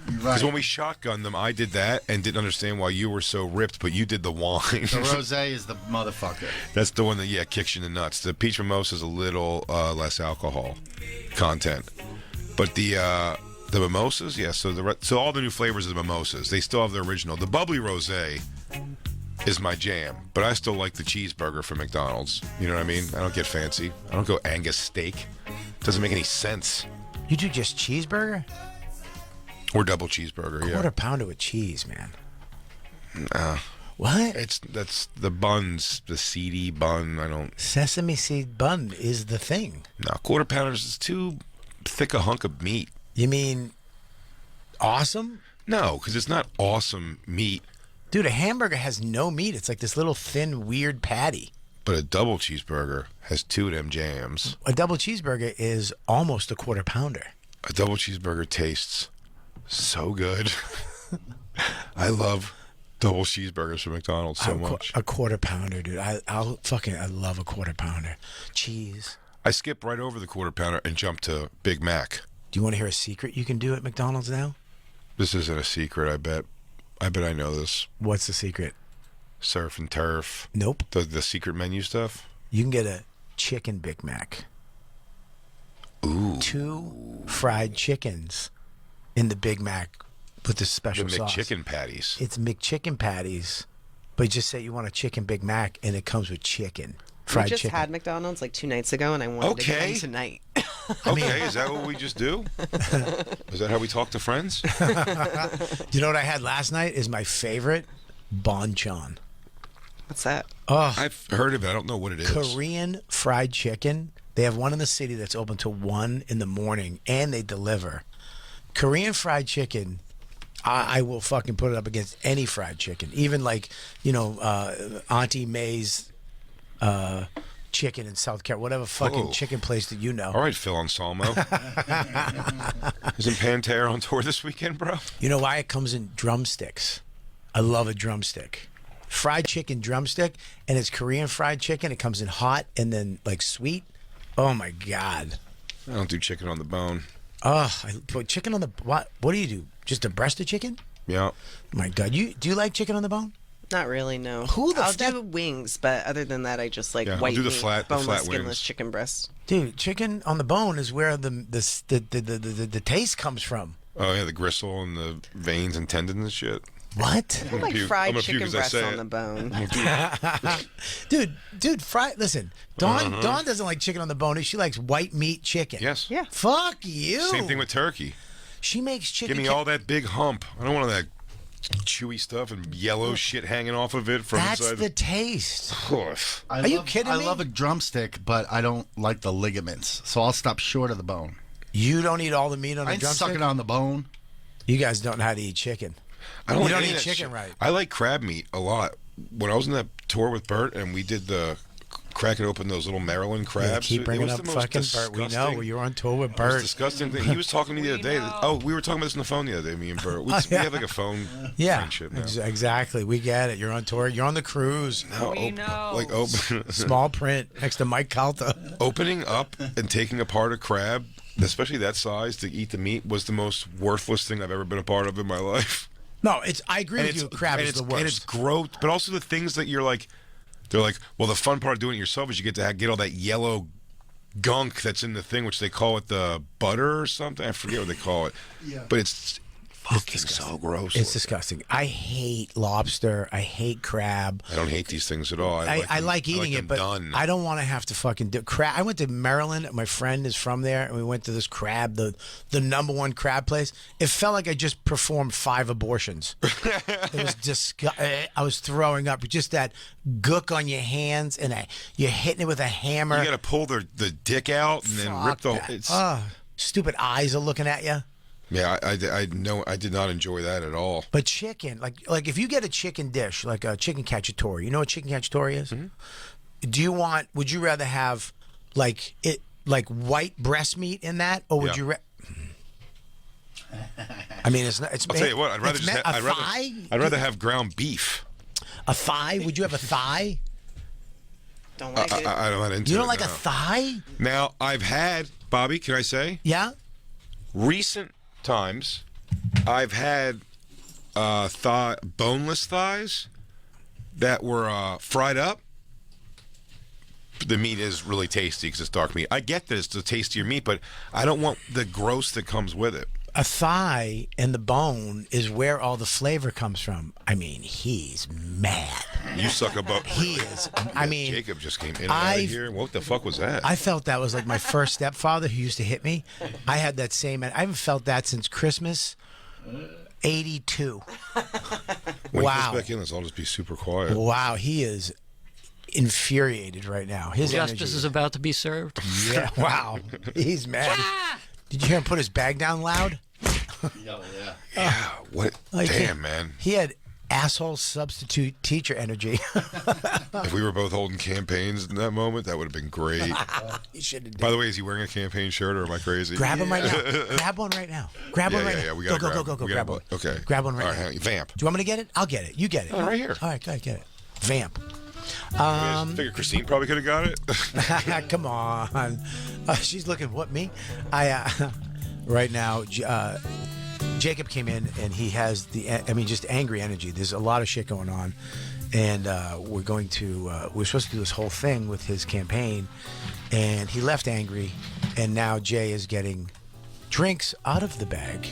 Because when we shotgunned them, I did that and didn't understand why you were so ripped, but you did the wine. The rosé is the motherfucker. That's the one that kicks you in the nuts. The peach mimosa is a little less alcohol content, but the mimosas, so all the new flavors of the mimosas, they still have the original. The bubbly rosé is my jam, but I still like the cheeseburger from McDonald's. You know what I mean? I don't get fancy. I don't go Angus steak. Doesn't make any sense. You do just cheeseburger? Or double cheeseburger, yeah. Quarter pounder with cheese, man. Nah. What? That's the buns, the seedy bun. I don't. Sesame seed bun is the thing. No, quarter pounders is too thick a hunk of meat. You mean awesome? No, because it's not awesome meat. Dude, a hamburger has no meat. It's like this little thin, weird patty. But a double cheeseburger has two of them jams. A double cheeseburger is almost a quarter pounder. A double cheeseburger tastes so good. I love double cheeseburgers from McDonald's so much. A quarter pounder, dude. I love a quarter pounder. Cheese. I skip right over the quarter pounder and jump to Big Mac. Do you want to hear a secret you can do at McDonald's now? This isn't a secret, I bet. I bet I know this. What's the secret? Surf and turf. Nope. The secret menu stuff? You can get a chicken Big Mac. Ooh. 2 fried chickens in the Big Mac with the special sauce. McChicken patties. It's McChicken patties, but just say you want a chicken Big Mac, and it comes with chicken. Fried we just chicken. had McDonald's like 2 nights ago, and I wanted to get one tonight. Okay, is that what we just do? Is that how we talk to friends? You know what I had last night is my favorite, Bonchon. What's that? Oh, I've heard of it. I don't know what it is. Korean fried chicken. They have one in the city that's open till 1 in the morning, and they deliver. Korean fried chicken, I will fucking put it up against any fried chicken. Even like, Auntie May's chicken in South Carolina, whatever fucking chicken place that you know. All right, Phil Anselmo. Isn't Pantera on tour this weekend, bro? You know why? It comes in drumsticks. I love a drumstick. Fried chicken drumstick, and it's Korean fried chicken. It comes in hot and then like sweet. Oh my God. I don't do chicken on the bone. Oh, I put chicken on the what? What do you do? Just a breast of chicken? Yeah. My God, do you like chicken on the bone? Not really, no. I'll do wings, but other than that, I just like white I'll do the meat, flat boneless, wings. skinless chicken breast. Dude, chicken on the bone is where the taste comes from. Oh yeah, the gristle and the veins and tendons and shit. What? I like fried chicken breast on the bone. dude, fried. Listen, Dawn doesn't like chicken on the bone. She likes white meat chicken. Yes. Yeah. Fuck you. Same thing with turkey. She makes chicken. Give me all that big hump. I don't want all that chewy stuff and yellow shit hanging off of it from That's inside. the taste. Are you kidding me? I love a drumstick, but I don't like the ligaments, so I'll stop short of the bone. You don't eat all the meat on I a ain't drumstick? sucking on the bone. You guys don't know how to eat chicken. I don't You like don't any eat of that chicken shit. right. I like crab meat a lot. When I was on that tour with Bert and we did the cracking open those little Maryland Yeah, crabs, keep it bringing was up the most fucking Bert. We know disgusting- you're on tour with It was Bert. disgusting thing. He was talking to me the other day. We were talking about this on the phone the other day, me and Bert. We have like a phone Yeah, friendship now. exactly. We get it. You're on tour. You're on the cruise. Like open, Small print next to Mike Calta. opening up and taking apart a crab, especially that size, to eat the meat was the most worthless thing I've ever been a part of in my life. No, I agree with you. Crab is the worst. And it's gross, but also the things that you're like, they're like, well, the fun part of doing it yourself is you get to get all that yellow gunk that's in the thing, which they call it the butter or something. I forget what they call it. Yeah. But it's fucking so gross. It's disgusting. I hate lobster. I hate crab. I don't hate these things at all. I like eating it, but done. I don't want to have to fucking do crab. I went to Maryland. My friend is from there, and we went to this crab, the #1 crab place. It felt like I just performed 5 abortions. It was disgusting. I was throwing up. Just that gook on your hands, and you're hitting it with a hammer. You got to pull the dick out and then rip the. It's stupid eyes are looking at you. Yeah, I know. I did not enjoy that at all. But chicken, like if you get a chicken dish, like a chicken cacciatore, you know what chicken cacciatore is? Mm-hmm. Would you rather have like white breast meat in that, or would you? I mean, it's not. I'll tell you what. I'd rather just. I'd rather have ground beef. A thigh? Would you have a thigh? Don't like it. I'm not into it. You don't like no. a thigh? Now I've had Bobby. Can I say? Yeah. Recent times, I've had boneless thighs that were fried up. The meat is really tasty because it's dark meat. I get that it's the tastier meat, but I don't want the gross that comes with it. A thigh and the bone is where all the flavor comes from. I mean, he's mad. You suck a bone. He is. I mean, Jacob just came in and out of here. What the fuck was that? I felt that was like my first stepfather who used to hit me. I had that same. I haven't felt that since Christmas '82. When he Wow. comes back in, let's all just be super quiet. Wow, he is infuriated right now. His Justice energy. is about to be served. Yeah. Wow. He's mad. Did you hear him put his bag down loud? Yeah. What? Like, Damn, man. He had asshole substitute teacher energy. If we were both holding campaigns in that moment, that would have been great. He shouldn't. By the way, is he wearing a campaign shirt or am I crazy? Grab him right now. Grab one right now. Grab one right now. Yeah, we go, gotta go. we Grab gotta- one. Okay. Grab one right All now. hang on. Vamp. Do you want me to get it? I'll get it. You get it. Oh, right here. All right, go ahead, get it. Vamp. I figure Christine probably could have got it. Come on. She's looking, what, me? Right now, Jacob came in and he has just angry energy. There's a lot of shit going on. And we're supposed to do this whole thing with his campaign. And he left angry. And now Jay is getting drinks out of the bag.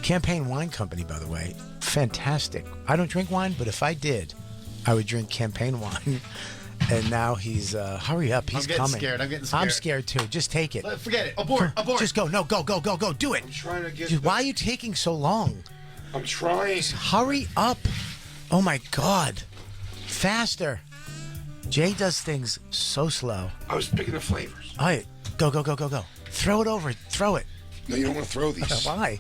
Campaign Wine Company, by the way. Fantastic. I don't drink wine, but if I did, I would drink campaign wine. And now he's, hurry up, he's I'm getting coming. scared. I'm getting scared. I'm scared too. Just take it. Forget it. Abort. Abort. Just go. No, go. Do it. I'm trying to get. Just, why are you taking so long? I'm trying. Just hurry up. Oh my God. Faster. Jay does things so slow. I was picking the flavors. All right. Go. Throw it over. Throw it. No, you don't want to throw these. Why?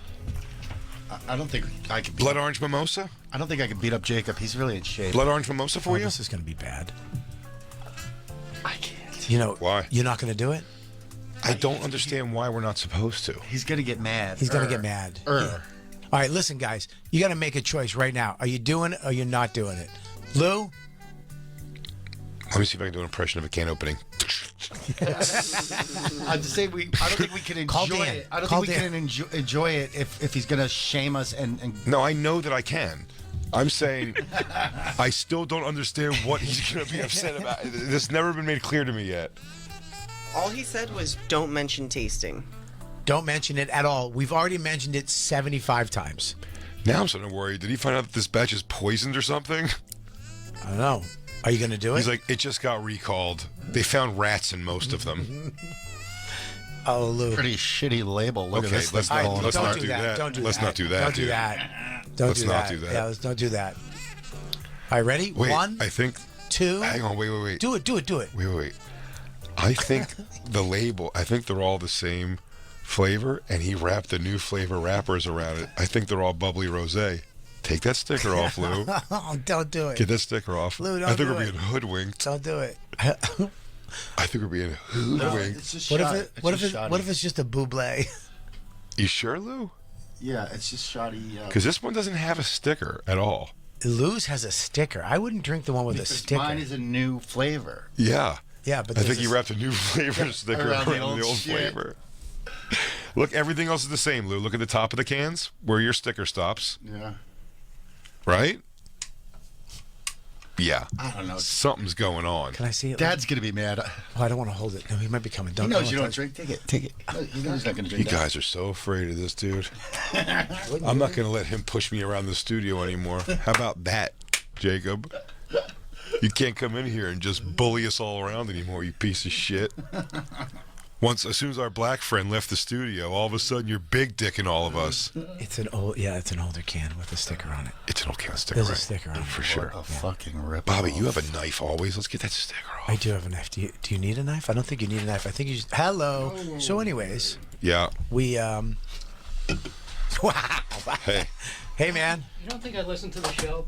I don't think I could. Blood orange mimosa? I don't think I could beat up Jacob. He's really in shape. Blood orange mimosa for you? This is going to be bad. I can't. You know, Why? You're not going to do it? I don't understand why we're not supposed to. He's gonna get mad. He's going to get mad. Yeah. All right, listen, guys. You got to make a choice right now. Are you doing it or you're not doing it? Lou? Let me see if I can do an impression of a can opening. I'd say I don't think we can Call enjoy Dan. it. I don't Call think we Dan. can enjoy it if he's gonna shame us and No, I know that I can. I'm saying I still don't understand what he's going to be upset about. This never been made clear to me yet. All he said was, "Don't mention tasting." Don't mention it at all. We've already mentioned it 75 times. Now I'm starting to worry. Did he find out that this batch is poisoned or something? I don't know. Are you going to do it? He's like, it just got recalled. They found rats in most of them. Oh, Lou. pretty shitty label. Look Okay, at this. let's thing not- falling let's don't apart. not do do that. that. Don't do Let's that. not do that, Don't do dude. that. Don't Let's do not that. do that. Yeah, don't do that. All right, ready? Wait, 1, I think. 2. Hang on, wait. Do it. Wait. I think the label, I think they're all the same flavor, and he wrapped the new flavor wrappers around it. I think they're all bubbly rosé. Take that sticker off, Lou. Oh, don't do it. Get that sticker off. Lou, don't I think do we're it. being hoodwinked. Don't do it. I think we're being hoodwinked. It's just What shot. if It's what just if shoddy. what if it's just a buble? You sure, Lou? Yeah, it's just shoddy. Because this one doesn't have a sticker at all. Lou's has a sticker. I wouldn't drink the one with a because sticker. mine is a new flavor. Yeah. Yeah, but I there's think you wrapped a new flavor sticker Around around the the old old shit. flavor. Look, everything else is the same, Lou. Look at the top of the cans where your sticker stops, Yeah. right? Yeah. I don't know. Something's going on. Can I see it? Dad's gonna be mad. Oh, I don't want to hold it. No, he might be coming. He Don't. knows you don't touch- drink. Take it. Take it. He knows he's not gonna You drink that. guys are so afraid of this dude. I'm not going to let him push me around the studio anymore. How about that, Jacob? You can't come in here and just bully us all around anymore, you piece of shit. As soon as our black friend left the studio, all of a sudden you're big dicking all of us. It's an older can with a sticker on it. It's an old can sticker, There's a right? sticker on it. For sure. A fucking rip. Bobby, you have a knife always. Let's get that sticker off. I do have a knife. Do you need a knife? I don't think you need a knife. I think you just. Hello. So, anyways, Yeah. we Wow. Hey. Hey, man. You don't think I listened to the show?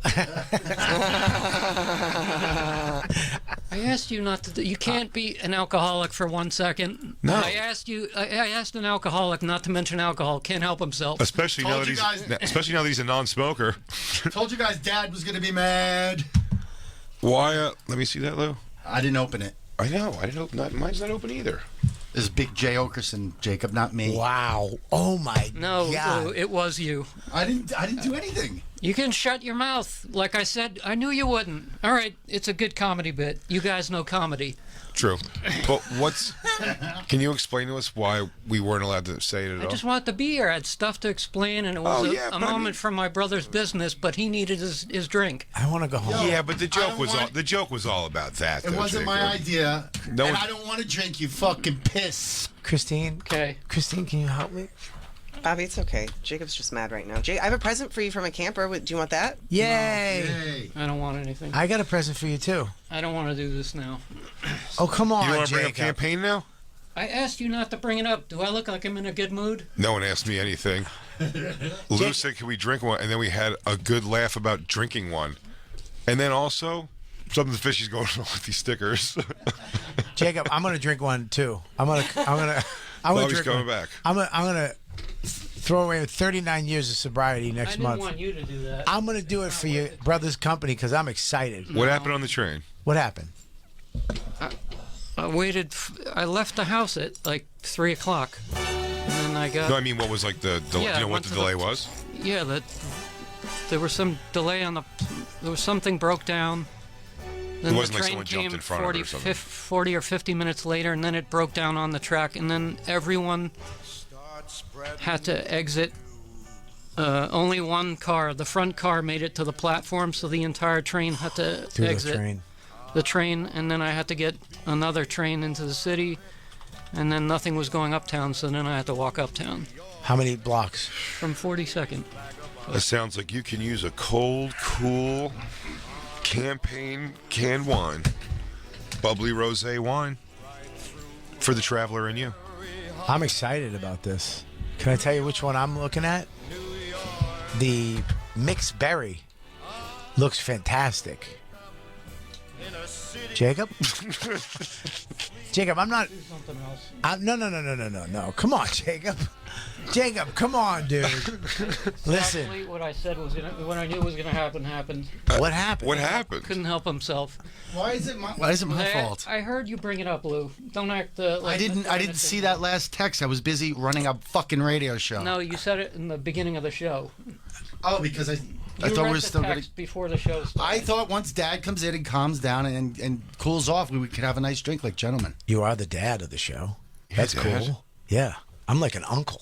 I asked you not to. You can't be an alcoholic for 1 second. No. I asked an alcoholic not to mention alcohol. Can't help himself. Especially now, Told you guys. especially now that he's a non-smoker. Told you guys, Dad was gonna be mad. Why? Let me see that, Lou. I didn't open it. I know. I didn't open that. Mine's not open either. Is Big J Okerson, Jacob, not me. Wow. Oh my No, God. Lou, it was you. I didn't do anything. You can shut your mouth. Like I said, I knew you wouldn't. All right, it's a good comedy bit. You guys know comedy. True. But can you explain to us why we weren't allowed to say it at I all? just wanted to be here. I had stuff to explain, and it was a but I moment mean- from my brother's business, but he needed his drink. I want to go home. Yeah, but the joke don't was want- the joke was all about that. It though, wasn't my Jacob. idea. No and one- I don't want to drink, you fucking piss. Christine. Okay. Christine, can you help me? Bobby, it's okay. Jacob's just mad right now. I have a present for you from a camper. Do you want that? Yay. Hey. I don't want anything. I got a present for you too. I don't want to do this now. Oh, come on, You want to bring up Jacob. campaign now? I asked you not to bring it up. Do I look like I'm in a good mood? No one asked me anything. Lou said, "Can we drink one?" And then we had a good laugh about drinking one. And then also, something fishy's going on with these stickers. Jacob, I'm gonna drink one too. I'm gonna Bobby's drink coming one. back. I'm gonna throw away 39 years of sobriety I next didn't month. want you to do that. I'm gonna do it for your brother's company because I'm excited. What happened on the train? What happened? I waited. I left the house at like 3 o'clock, and then I got. No, I mean, what was like the delay? Yeah, you know I what went the to delay was? Yeah, there was some delay on the. There was something broke down. Then It wasn't the like train someone jumped came in front of it or something. 40 or 50 minutes later, and then it broke down on the track, and then everyone had to exit. Only one car, the front car, made it to the platform, so the entire train had to Through exit the train. the train, and then I had to get another train into the city, and then nothing was going uptown, so then I had to walk uptown How many blocks? from 42nd. It sounds like you can use a cold, cool campaign canned wine, bubbly rosé wine, for the traveler in you. I'm excited about this. Can I tell you which one I'm looking at? The mixed berry looks fantastic. Jacob? Jacob, I'm not. Something else. No. Come on, Jacob. Jacob, come on, dude. Listen, Exactly what I said was what I knew was gonna happen happened. what happened? What happened? Couldn't help himself. Why is it my fault? I heard you bring it up, Lou. Don't act like I didn't see that last text. I was busy running a fucking radio show. No, you said it in the beginning of the show. Oh, because I You thought we read were the still text gonna. before the show started. I thought once Dad comes in and calms down and cools off, we could have a nice drink like gentlemen. You are the dad of the show. That's Dad. cool. Yeah, I'm like an uncle.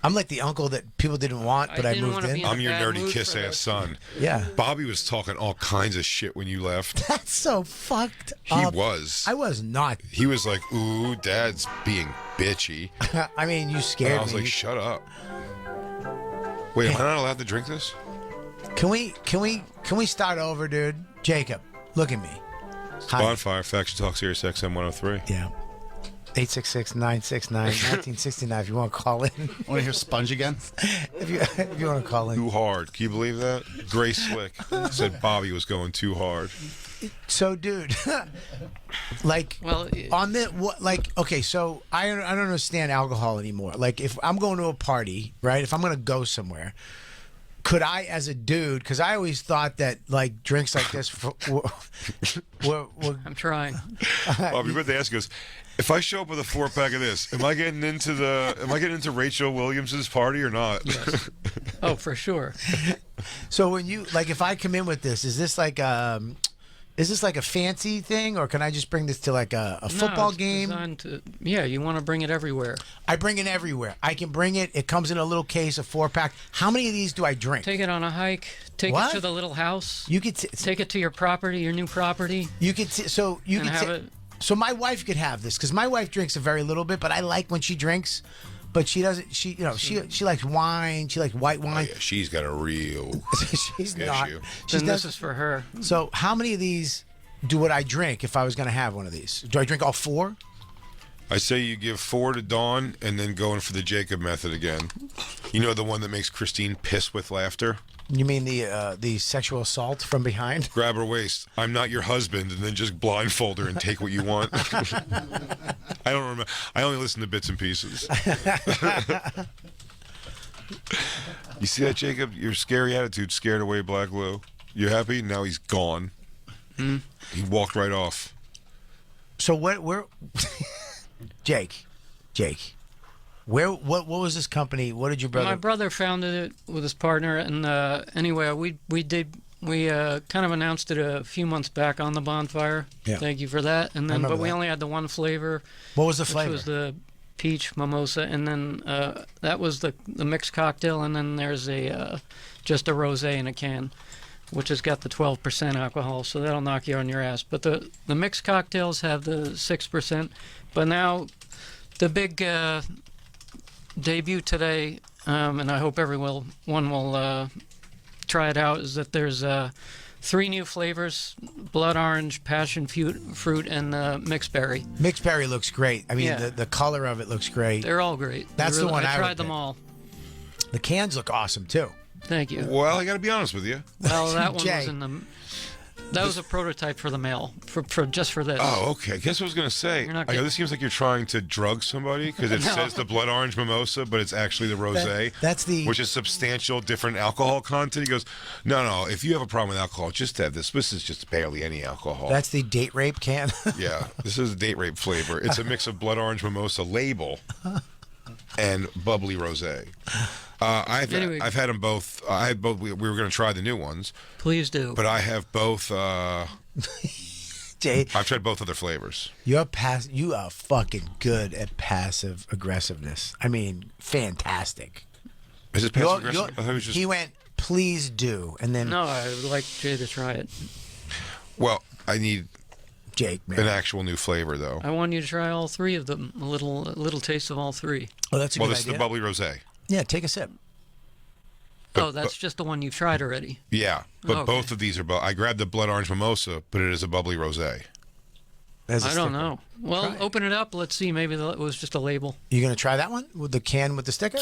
I'm like the uncle that people didn't want, but I, didn't moved wanna in. be in a I'm your bad nerdy mood for kiss-ass this. son. Yeah, Bobby was talking all kinds of shit when you left. that's so fucked He up. was. I was not. He was like, "Ooh, Dad's being bitchy." I mean, you And scared I was me. like, "Shut up." Wait, am I not allowed to drink this? Can we start over, dude? Jacob, look at me. Hi. Bonfire Faction Talk Sirius XM 103. Yeah. 866-969-1969 if you want to call in. Want to hear Sponge again? if you want to call in. Too hard. Can you believe that? Grace Slick said Bobby was going too hard. So, dude, like, Well, on the what? Like, okay, so I don't understand alcohol anymore. Like, if I'm going to a party, right? If I'm going to go somewhere, could I, as a dude, because I always thought that like drinks like this were I'm trying. Bobby, what they ask us, if I show up with a 4-pack of this, am I getting into Rachel Williams's party or not? Oh, for sure. So when you like, if I come in with this, is this like a fancy thing, or can I just bring this to like a football No, it's game? designed to- yeah, you want to bring it everywhere. I bring it everywhere. I can bring it. It comes in a little case, a 4-pack. How many of these do I drink? Take it on a hike. Take What? it to the little house. You could Take it to your property, your new property. you could so you And could have ta- it- so my wife could have this because my wife drinks a very little bit, but I like when she drinks. But she doesn't. She likes wine. She likes white Oh, wine. yeah, she's got a real She's issue. not. She Then this does. is for her. So how many of these would I drink if I was going to have one of these? Do I drink all 4? I say you give 4 to Dawn and then go in for the Jacob method again. You know, the one that makes Christine piss with laughter? You mean the sexual assault from behind? Grab her waist. I'm not your husband, and then just blindfold her and take what you want. I don't remember. I only listen to bits and pieces. You see that, Jacob? Your scary attitude scared away Black Lou. You happy? Now he's gone. He walked right off. So what? We're Jake. What was this company? What did your brother? My brother founded it with his partner, and anyway, we kind of announced it a few months back on the Bonfire. Yeah. Thank you for that. And then, but we only had the one flavor. What was the flavor? Which was the peach mimosa, and then that was the mixed cocktail, and then there's just a rosé in a can, which has got the 12% alcohol, so that'll knock you on your ass. But the mixed cocktails have the 6%. But now the big debut today, and I hope everyone will try it out, is that there's 3 new flavors: blood orange, passion fruit, and mixed berry. Mixed berry looks great. I mean, the color of it looks great. They're all great. That's the one I I tried would them pick. all. The cans look awesome too. Thank you. Well, I got to be honest with you. Well, that one Jay. was in the. That was a prototype for the mail, for just for this. Oh, okay. Guess what I was going to say. You're not I go, getting- this seems like you're trying to drug somebody because it says the blood orange mimosa, but it's actually the rosé. That's the- which is substantial different alcohol content. He goes, no. If you have a problem with alcohol, just have this. This is just barely any alcohol. That's the date rape can. Yeah, this is a date rape flavor. It's a mix of blood orange mimosa label and bubbly rosé. Anyway. I've had them both. I had both. We were going to try the new ones, Please do. but I have both. Jay, I've tried both of their flavors. you are fucking good at passive aggressiveness. I mean, fantastic. Is it You're- passive aggressive? you're- I thought it was just. He went, please do, and then No, I would like Jay to try it. Well, I need Jake, an man. actual new flavor though. I want you to try all 3 of them. A little taste of all 3. Oh, that's a Well, good this is idea. the bubbly rosé. Yeah, take a sip. Oh, that's just the one you've tried already. Yeah, but Okay. both of these are. I grabbed the blood orange mimosa, but it is a bubbly rosé. There's a I don't sticker. know. Well, Try it. open it up. Let's see. Maybe it was just a label. You gonna try that one with the can with the sticker?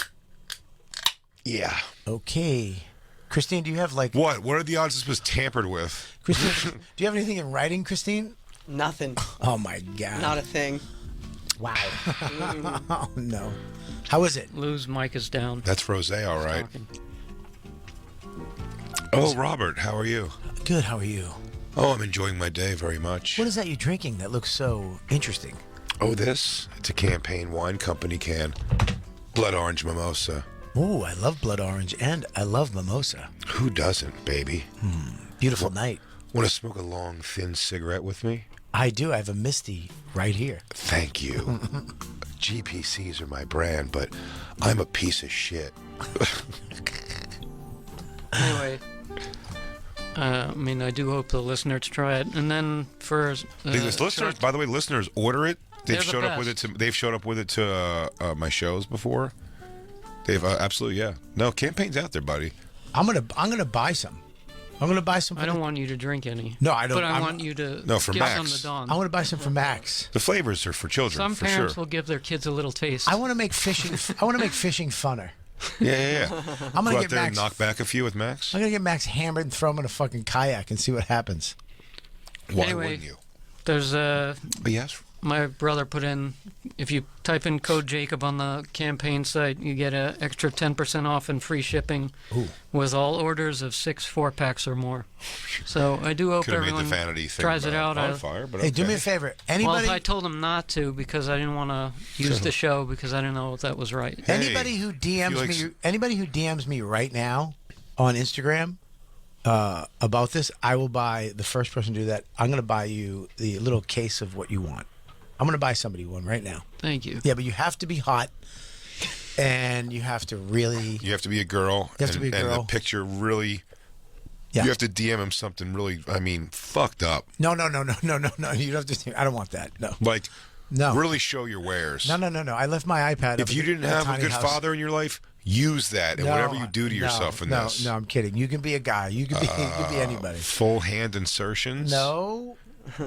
Yeah. Okay. Christine, do you have like What? What are the odds this was tampered with? Christine? Do you have anything in writing, Christine? Nothing. Oh my God! Not a thing. Wow. Oh no. How is it? Lou's mic is down. That's rosé, all right. Talking. Oh, Robert, how are you? Good. How are you? Oh, I'm enjoying my day very much. What is that you're drinking that looks so interesting? Oh, this? It's a Campaign Wine Company can. Blood orange mimosa. Oh, I love blood orange and I love mimosa. Who doesn't, baby? Beautiful night. Want to smoke a long, thin cigarette with me? I do. I have a Misty right here. Thank you. GPCs are my brand, but I'm a piece of shit. Anyway, I mean, I do hope the listeners try it. And then for These listeners, by the way, listeners order it. They've They're the showed up with it. best. They've showed up with it to my shows before. They've absolutely, yeah. No, Campaign's out there, buddy. I'm gonna buy some. I'm gonna buy some. I don't want you to drink any. No, I don't- But I I'm- want you to No, for give Max. some to Dawn. I want to buy some for Max. The flavors are for children, Some for parents sure. will give their kids a little taste. I want to make fishing. I want to make fishing funner. Yeah. I'm Go gonna out get there and Max. knock back a few with Max. I'm gonna get Max hammered and throw him in a fucking kayak and see what happens. Why Anyway. wouldn't you? There's But yes. my brother put in, if you type in code Jacob on the campaign site, you get an extra 10% off and free shipping with all orders of 6 4-packs or more. So I do hope Could have made everyone the vanity thing tries it out. Bonfire, but Hey, do me a okay. favor. Well, Anybody, if I told him not to because I didn't want to use the show because I didn't know if that was right. anybody who DMs Felix- me, anybody who DMs me right now on Instagram about this, I will buy the first person to do that. I'm gonna buy you the little case of what you want. I'm gonna buy somebody one right now. Thank you. Yeah, but you have to be hot, and you have to really. You have to be a girl. You have to be a And girl. the picture really. Yeah. You have to DM him something really, I mean, fucked up. No. You don't have to. I don't want that. No. Like, No. really show your wares. No. I left my iPad. If you didn't have a good father in your life, use that. And whatever you do to yourself in this. No, I'm kidding. You can be a guy. You can be. you can be anybody. Full hand insertions. No.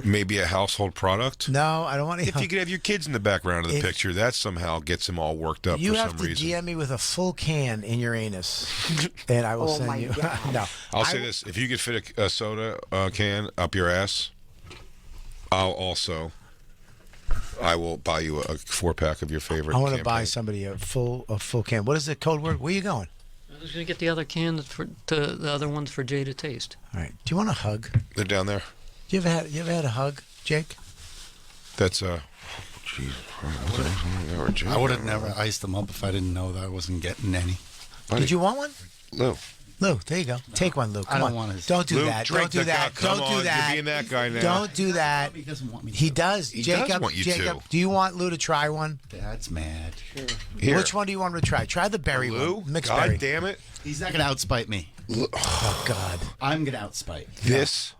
Maybe a household product. No, I don't want to. If you could have your kids in the background of the If- picture, that somehow gets him all worked up You for have some to reason. DM me with a full can in your anus, and I will Oh send my you. God. No, I'll say this: if you could fit a soda can up your ass, I will buy you a 4-pack of your favorite. I want to Campaign. buy somebody a full can. What is the code word? Where are you going? I was going to get the other cans to the other ones for Jay to taste. All right. Do you want a hug? They're down there. You ever had a hug, Jake? That's Jesus. I would have never iced them up if I didn't know that I wasn't getting any. Did you want one? Lou. Lou, there you go. Take one, Lou. Come I don't on. want his- Don't do Lou, that. drink Don't do the that. guy. Come Don't do on, that. you're being that guy now. Don't do that. He doesn't want me to. He does. He Jacob, does want you Jacob, to. do you want Lou to try one? Dad's mad. Here. Which one do you want him to try? Try the berry Lou? one. Mixed God berry. damn it. He's not going to outspite me. Oh, God. I'm going to outspite. This.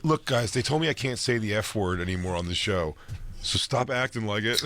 Look, guys, they told me I can't say the F word anymore on the show. So stop acting like it.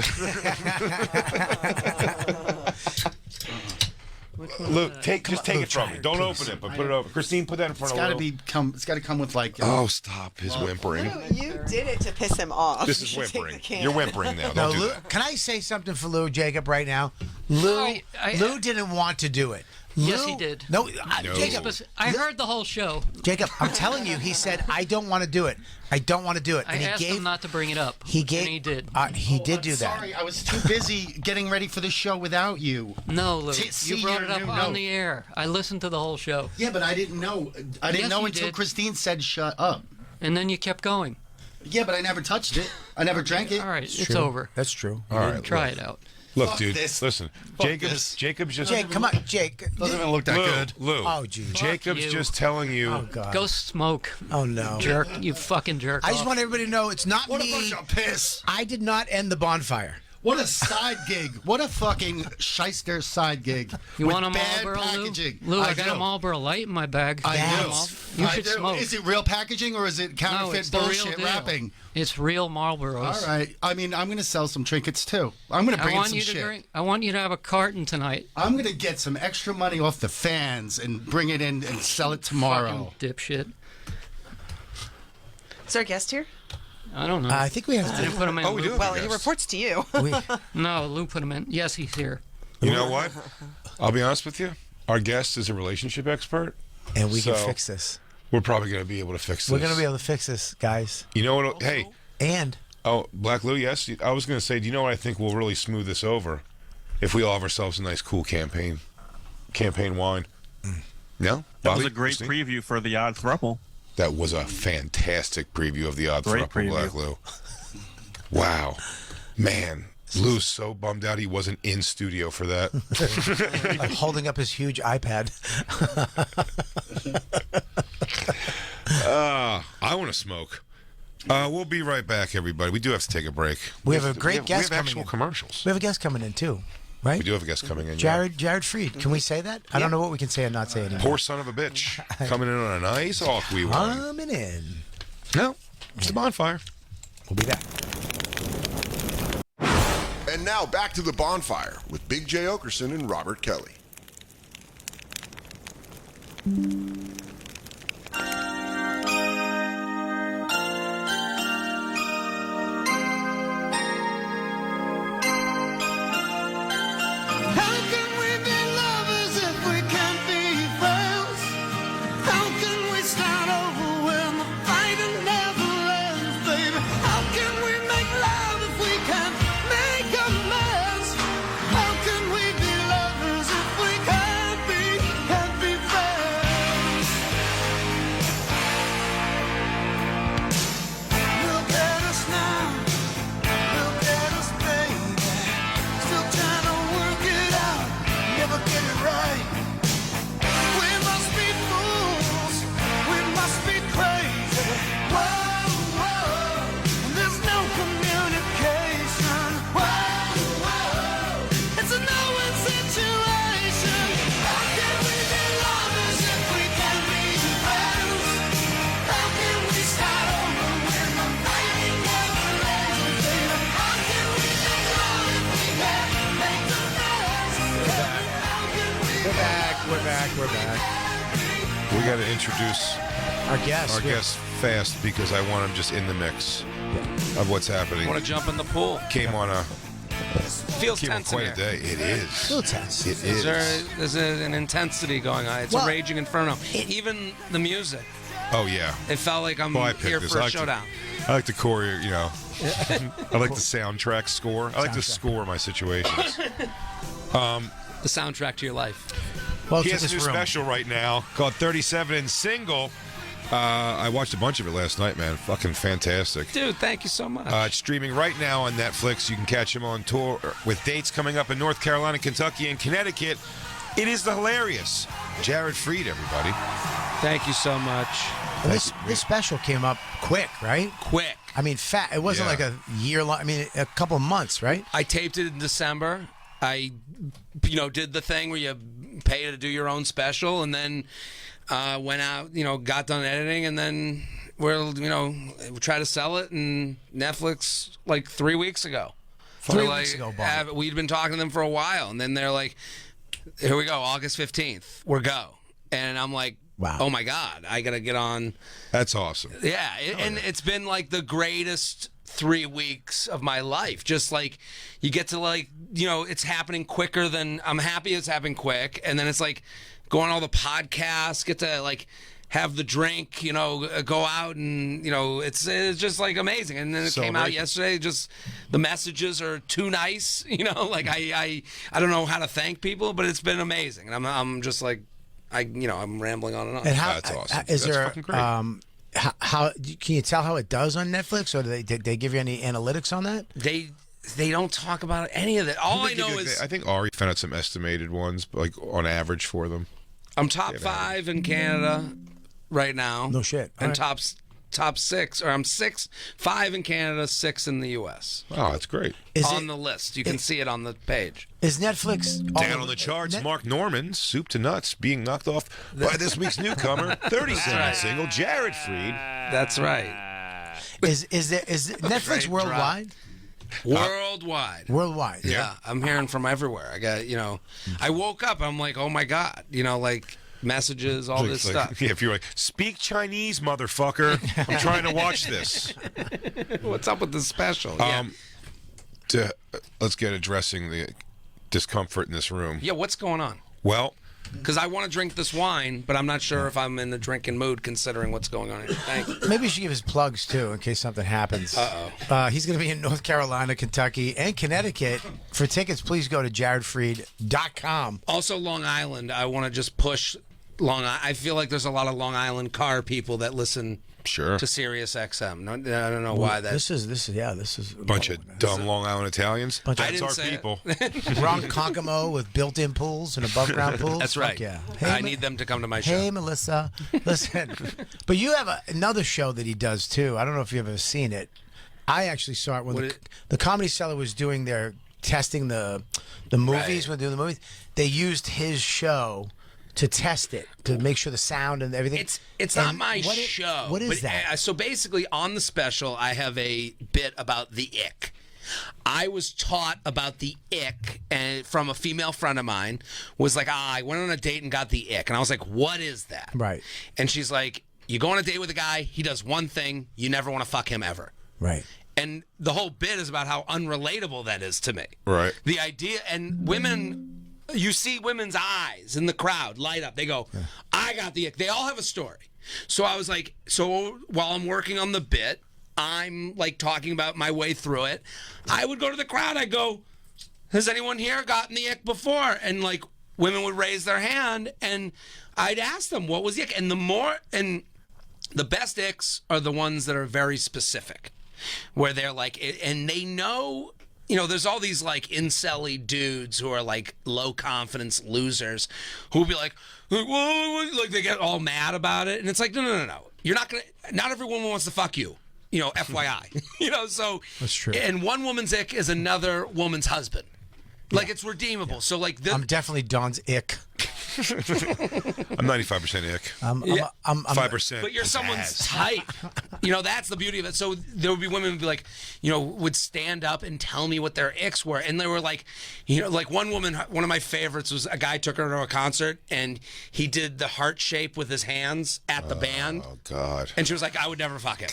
Luke, just take it from me. Don't open it, but put it over. Christine, put that in front It's of got Lou. to It's got to come with like. Oh, stop his whimpering. You did it to piss him off. This You is should take whimpering. the can. You're whimpering now. No, Don't do Lou, that. can I say something for Lou, Jacob, right now? Lou, Lou didn't want to do it. Yes, Lou- he did. No, No. Jacob, I heard the whole show. Jacob, I'm telling you, he said, I don't want to do it. I don't want to do it. I And asked he gave, him not to bring it up. he gave, and he did. He did do that. Sorry, I was too busy getting ready for the show without you. No, Lou, See you brought your it up new on note. the air. I listened to the whole show, Yeah, but I didn't know. I didn't Yes, know you until did. Christine said shut up. and then you kept going. Yeah, but I never touched it. I never drank it. All right, it's True. over. That's true. All right, Try look. it out. Look, Fuck dude. this. Listen, Fuck Jacob's this. just. Jake, come on, Jake. Doesn't even look that Lou, good. Lou. Oh, geez. Jacob's you. just telling you. Oh, God. Go smoke, Oh, no. jerk. You fucking jerk. I just off. want everybody to know it's not What me. a bunch of piss. I did not end the bonfire. What a side gig. What a fucking shyster side gig. You with want a bad Marlboro, Lou? packaging. Lou, I got do. a Marlboro Light in my bag. I You want do. them all? You I should do. smoke. Is it real packaging or is it No, counterfeit it's the real bullshit deal. wrapping? It's real Marlboros. All right. I mean, I'm going to sell some trinkets too. I'm going to I bring in want some you to shit. drink. I want you to have a carton tonight. I'm going to get some extra money off the fans and bring it in and sell it tomorrow. Fucking dipshit. Is our guest here? I don't know. I think we have I didn't put him in. Oh, we do. Lou- Well, he reports to you. No, Lou put him in. Yes, he's here. You know what? I'll be honest with you. Our guest is a relationship expert. And we can So- fix this. We're probably going to be able to fix this. We're going to be able to fix this, guys. You know what? Hey. And Oh, Black Lou, yes. I was going to say, do you know what I think will really smooth this over? If we all have ourselves a nice, cool campaign wine. No? That was Bobby? a great Christine? preview for the Odd Thruple. That was a fantastic preview of the Odd Great Thruple, Black preview. Lou. Wow. Man, Lou's so bummed out he wasn't in studio for that. like holding up his huge iPad. I want to smoke. We'll be right back, everybody. We do have to take a break. We have a great guest We have coming actual in. commercials. We have a guest coming in, too. Right? We do have a guest coming in. yeah. Jared Freed. Can we say that? I don't know what we can say and not say anymore. Poor son of a bitch. Coming in on a nice Aqui one. Coming in. No, it's the bonfire. We'll be back. And now back to the bonfire with Big J. Okerson and Robert Kelly. How can we be lovers if we can't be friends? How can we start over when the fighting never ends, baby? How can we make love if we can't make amends? How can we be lovers if we can't be friends? Look at us now. Look at us, baby. Still trying to work it out. Never get it right. We must be fools. We must be crazy. Whoa, whoa. There's no communication. Whoa, whoa. It's a no-win situation. How can we be lovers if we can't be friends? How can we start over when the fighting never ends, baby? How can we make love if we can't make amends? How can we We're back. We got to introduce Our guest. our guest fast because I want him just in the mix of what's happening. Want to jump in the pool? Came on Feels came on tense in quite a here. day. It is. Little tense. It is. There's an intensity going on. It's Well, a raging inferno. Even the music, Oh yeah. it felt like I'm Well, I picked here this. for I a like to- showdown. I like the choreo, you know. I like the soundtrack score. I like to Soundtrack. score my situations. The soundtrack to your life. Well, He to has a this new room. special right now called 37 and Single. I watched a bunch of it last night, man. Fucking fantastic. Dude, thank you so much. It's streaming right now on Netflix. You can catch him on tour with dates coming up in North Carolina, Kentucky, and Connecticut. It is the hilarious Jared Freed, everybody. Thank you so much. And this special came up quick, right? Quick. I mean, it wasn't like a year long. I mean, a couple of months, right? I taped it in December. I, did the thing where you pay to do your own special, and then went out, got done editing, and then we try to sell it, and Netflix like 3 weeks ago. 3 weeks ago, Bob. We'd been talking to them for a while, and then they're like, "Here we go, August 15th, we're go," and I'm like, "Wow, oh my God, I gotta get on." That's awesome. Yeah, it's been like the greatest 3 weeks of my life. Just like you get to it's happening quicker than I'm happy it's happening quick, and then it's like go on all the podcasts, get to have the drink, go out, and it's just like amazing. And then it came out yesterday. Just the messages are too nice, I don't know how to thank people, but it's been amazing. And I'm just like I'm rambling on and on. And how That's awesome. Is That's there fucking great. how can you tell how it does on Netflix, or did they give you any analytics on that? They don't talk about any of it. All I know is I think Ari found out some estimated ones, like on average for them. I'm top 5 in Canada right now. No shit. And All right. top 6, or I'm 5 in Canada, 6 in the U.S. Oh, that's great. On the list. You can see it on the page. Is Netflix Down on the charts, Mark Norman, Soup to Nuts, being knocked off by this week's newcomer, 37 single, Jared Freed. That's right. Is Netflix Great worldwide? Worldwide. Worldwide. Yeah, I'm hearing from everywhere. I got, I woke up, I'm like, oh my God, messages, all this stuff. Yeah, if you're like, speak Chinese, motherfucker. I'm trying to watch this. What's up with the special? Let's get addressing the discomfort in this room. Yeah, what's going on? Well, because I want to drink this wine, but I'm not sure if I'm in the drinking mood considering what's going on here. Thank you. Maybe you should give his plugs too, in case something happens. He's going to be in North Carolina, Kentucky, and Connecticut. For tickets, please go to jaredfreed.com. Also, Long Island. I want to just push Long Island. I feel like there's a lot of Long Island car people that listen to Sirius XM. No, I don't know why that. This is a bunch of dumb Long Island Italians. That's our people. Ronkonkoma with built-in pools and above-ground pools. That's right. Fuck yeah. I need them to come to my show. Hey, Melissa. Listen, but you have another show that he does too. I don't know if you've ever seen it. I actually saw it when the Comedy Cellar was doing their testing the movies. When they do the movies, they used his show to test it, to make sure the sound and everything. It's not my show. What is that? So basically, on the special, I have a bit about the ick. I was taught about the ick and from a female friend of mine. Was like, I went on a date and got the ick, and I was like, what is that? Right. And she's like, you go on a date with a guy, he does one thing, you never want to fuck him ever. Right. And the whole bit is about how unrelatable that is to me. Right. The idea, and women. You see women's eyes in the crowd light up. They go, I got the ick. They all have a story. So I was like, while I'm working on the bit, I'm like talking about my way through it. I would go to the crowd. I go, has anyone here gotten the ick before? And like women would raise their hand and I'd ask them, what was the ick? And the best icks are the ones that are very specific, where they're like, and they know. There's all these like incel-y dudes who are like low confidence losers who will be like, whoa, like they get all mad about it. And it's like, no. You're not every woman wants to fuck you, FYI. So that's true. And one woman's ick is another woman's husband. Like it's redeemable. Yeah. So like I'm definitely Don's ick. I'm 95% ick. I'm 5%. But you're someone's type. That's the beauty of it. So there would be women who'd be like, would stand up and tell me what their icks were. And they were like, like one woman, one of my favorites was a guy took her to a concert and he did the heart shape with his hands at the band. Oh, God. And she was like, I would never fuck him.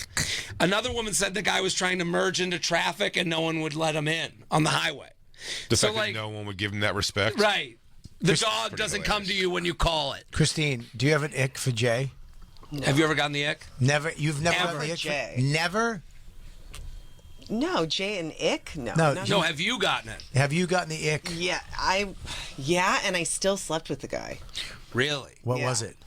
Another woman said the guy was trying to merge into traffic and no one would let him in on the highway. The fact that no one would give him that respect. Right. The dog doesn't come to you when you call it. Christine, do you have an ick for Jay? No. Have you ever gotten the ick? Never. You've never Ever. gotten the ick? Jay. Never? No, Jay and ick? No. No, have you gotten it? Have you gotten the ick? Yeah, and I still slept with the guy. Really? What was it?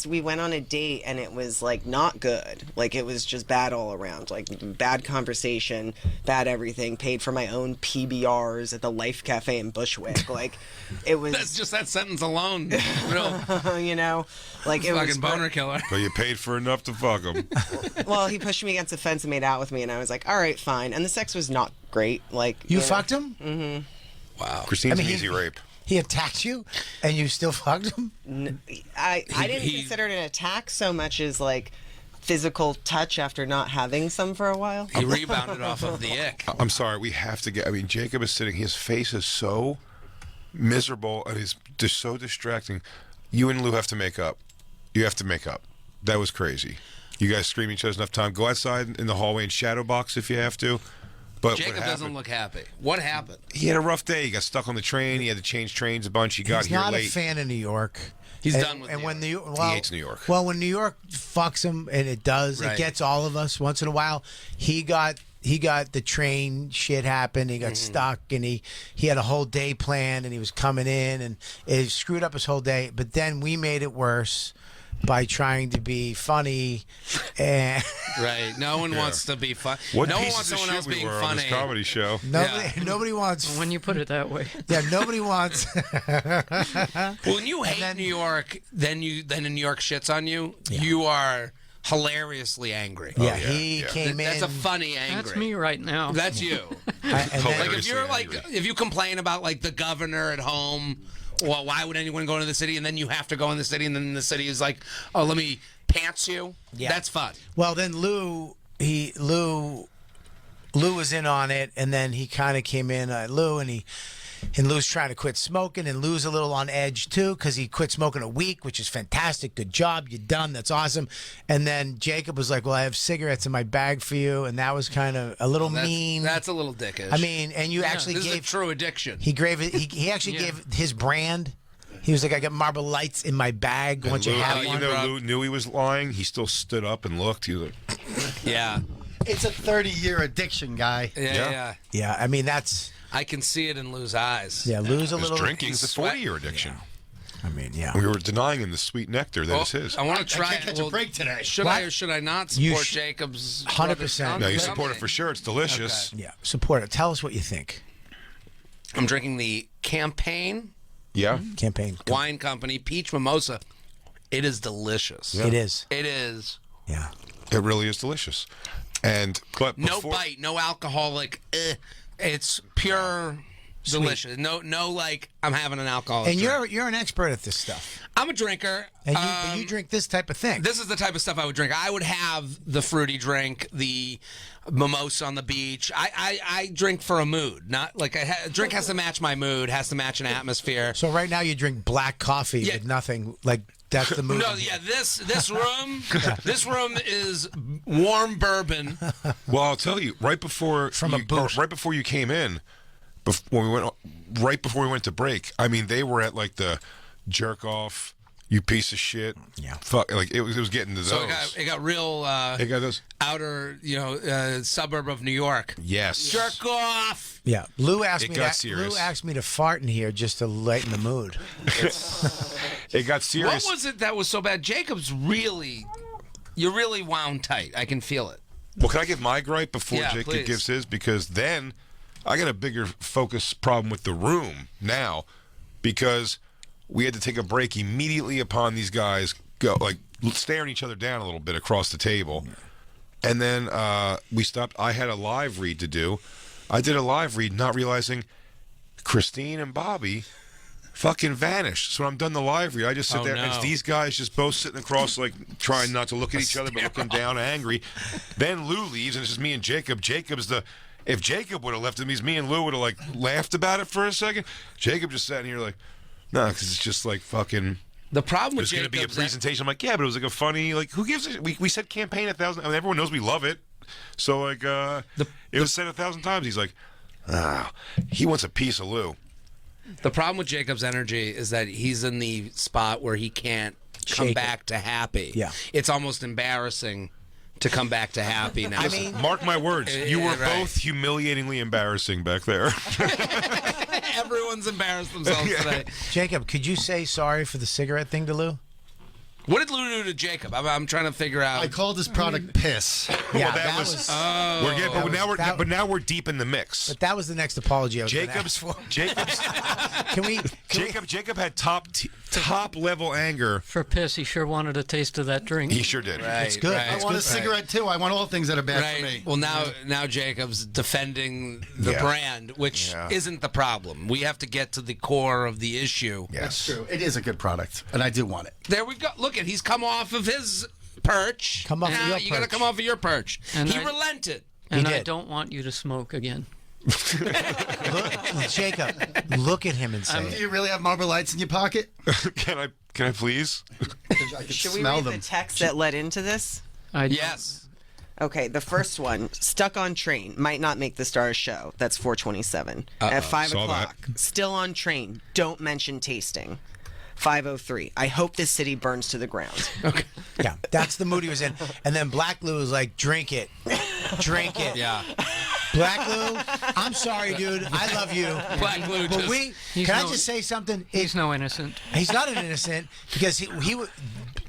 we went on a date and it was like not good. Like it was just bad all around. Like bad conversation, bad everything. Paid for my own PBRs at the Life Cafe in Bushwick. Like it was. That's just that sentence alone. Real You know, like it was fucking boner killer. But you paid for enough to fuck him. Well, he pushed me against the fence and made out with me, and I was like, all right, fine. And the sex was not great. Like You know. fucked him? Mm-hmm. Wow. Christine's I mean, an easy rape. He attacked you, and you still fucked him? I didn't consider it an attack so much as like physical touch after not having some for a while. He rebounded off of the ick. I'm sorry, we have to get. I mean, Jacob is sitting. His face is so miserable and he's just so distracting. You and Lou have to make up. You have to make up. That was crazy. You guys scream each other's enough time. Go outside in the hallway and shadow box if you have to. But Jacob doesn't look happy. What happened? He had a rough day. He got stuck on the train. He had to change trains a bunch. He got He's here not late. a fan of New York. He's and, done with and New when York. Well, He hates New York. Well, when New York fucks him, and it does, Right. it gets all of us once in a while. He got the train shit happened. He got stuck, and he had a whole day planned, and he was coming in, and it screwed up his whole day. But then we made it worse by trying to be funny, and Right. No one wants to be fun. What No one pieces wants of someone shit else we being were on funny. this comedy show. nobody wants. When you put it that way. Yeah, nobody wants. Well, when you hate New York, then New York shits on you. You are hilariously angry. Yeah, he came That's in. a funny angry. That's me right now. That's you. and then- Like if you're like if you complain about like the governor at home, well, why would anyone go into the city? And then you have to go in the city, and then the city is like, oh, let me pants you. Yeah. That's fun. Well, then Lou was in on it, and then he kind of came in, and Lou's trying to quit smoking, and Lou's a little on edge too because he quit smoking a week, which is fantastic. Good job, you're done. That's awesome. And then Jacob was like, "Well, I have cigarettes in my bag for you," and that was kind of a little mean. That's a little dickish. I mean, and you actually this is a gave true addiction. he actually gave his brand. He was like, "I got Marble Lights in my bag." And Once you Lou, have even one, though Lou knew he was lying, he still stood up and looked. He was like, Yeah. It's a 30-year addiction, guy. Yeah. yeah. I mean, that's I can see it in Lou's eyes. Lou's a his little. drinking's a 40-year addiction. I mean, yeah. We were denying him the sweet nectar that is his. I want to try. I can't catch a break today. Should What? I or should I not You support sh- Jacob's 100%. No, you brother's support it for sure. It's delicious. Yeah, support it. Tell us what you think. I'm drinking the Campaign Yeah. Campaign. Wine Company Peach Mimosa. It is delicious. It is. It is. Yeah. It really is delicious. But No before, bite, no alcoholic. It's pure delicious. No, like I'm having an alcoholic. And drink. you're an expert at this stuff. I'm a drinker. And but you drink this type of thing. This is the type of stuff I would drink. I would have the fruity drink, the mimosa on the beach. I drink for a mood, not like a drink has to match my mood, has to match an atmosphere. So right now you drink black coffee Yeah. with nothing. Like that's the mood. No, yeah, this room, this room is warm bourbon. Well, I'll tell you, right before you came in, right before we went to break. I mean, they were at like the jerk off. You piece of shit. Yeah. Fuck. Like it was getting to those. So it got real. It got those. Outer, suburb of New York. Yes. Jerk off. Yeah. Lou asked It me. got serious. Lou asked me to fart in here just to lighten the mood. It got serious. What was it that was so bad? Jacob's really, you're really wound tight. I can feel it. Well, can I give my gripe before Yeah, Jacob please. gives his? Because then I got a bigger focus problem with the room now, because we had to take a break immediately upon these guys staring each other down a little bit across the table. And then we stopped. I had a live read to do. I did a live read, not realizing Christine and Bobby fucking vanished. So when I'm done the live read, I just sit there, and it's these guys just both sitting across, like trying not to look at each other, but looking down, angry. Then Lou leaves, and it's just me and Jacob. If Jacob would have left, it means me and Lou would have laughed about it for a second. Jacob just sat in here like, no, because it's just like fucking. The problem with There's going to be a Jacob's presentation. I'm like, yeah, but it was like a funny, who gives it? We said Campaign 1,000. I mean, everyone knows we love it. So it was said 1,000 times. He's like, he wants a piece of Lou. The problem with Jacob's energy is that he's in the spot where he can't come Shake back to happy. Yeah. It's almost embarrassing to come back to happy now. Mark my words. You were right. both humiliatingly embarrassing back there. Everyone's embarrassed themselves today. Jacob, could you say sorry for the cigarette thing to Lou? What did Lou do to Jacob? I'm trying to figure out. I called his product piss. Yeah, that was. We're getting, but now we're deep in the mix. But that was the next apology I was gonna ask for. Jacob had top level anger. For piss, he sure wanted a taste of that drink. He sure did. Right, It's good. right. I want a cigarette too. I want all things that are bad for me. Well, now Jacob's defending the brand, which isn't the problem. We have to get to the core of the issue. That's true. It is a good product, and I do want it. There we go. Look at he's come off of his perch. Come off of your You got to perch. come off of your perch. And he I- relented. And I did. don't want you to smoke again. Jacob, look at him and say, Do you really have Marlboro Lights in your pocket? Can I please? I can Should we smell read them. the text that led into this? Yes. Okay, the first one, stuck on train, might not make the Stars show. That's 427. At 5 Saw o'clock, still on train, don't mention tasting. 5:03, I hope this city burns to the ground. Okay. yeah, that's the mood he was in. And then Black Lou was like, drink it. Drink it. Yeah. Black Lou, I'm sorry, dude. I love you. Black Lou But just. can I just say something? He's no innocent. He's not an innocent because he was.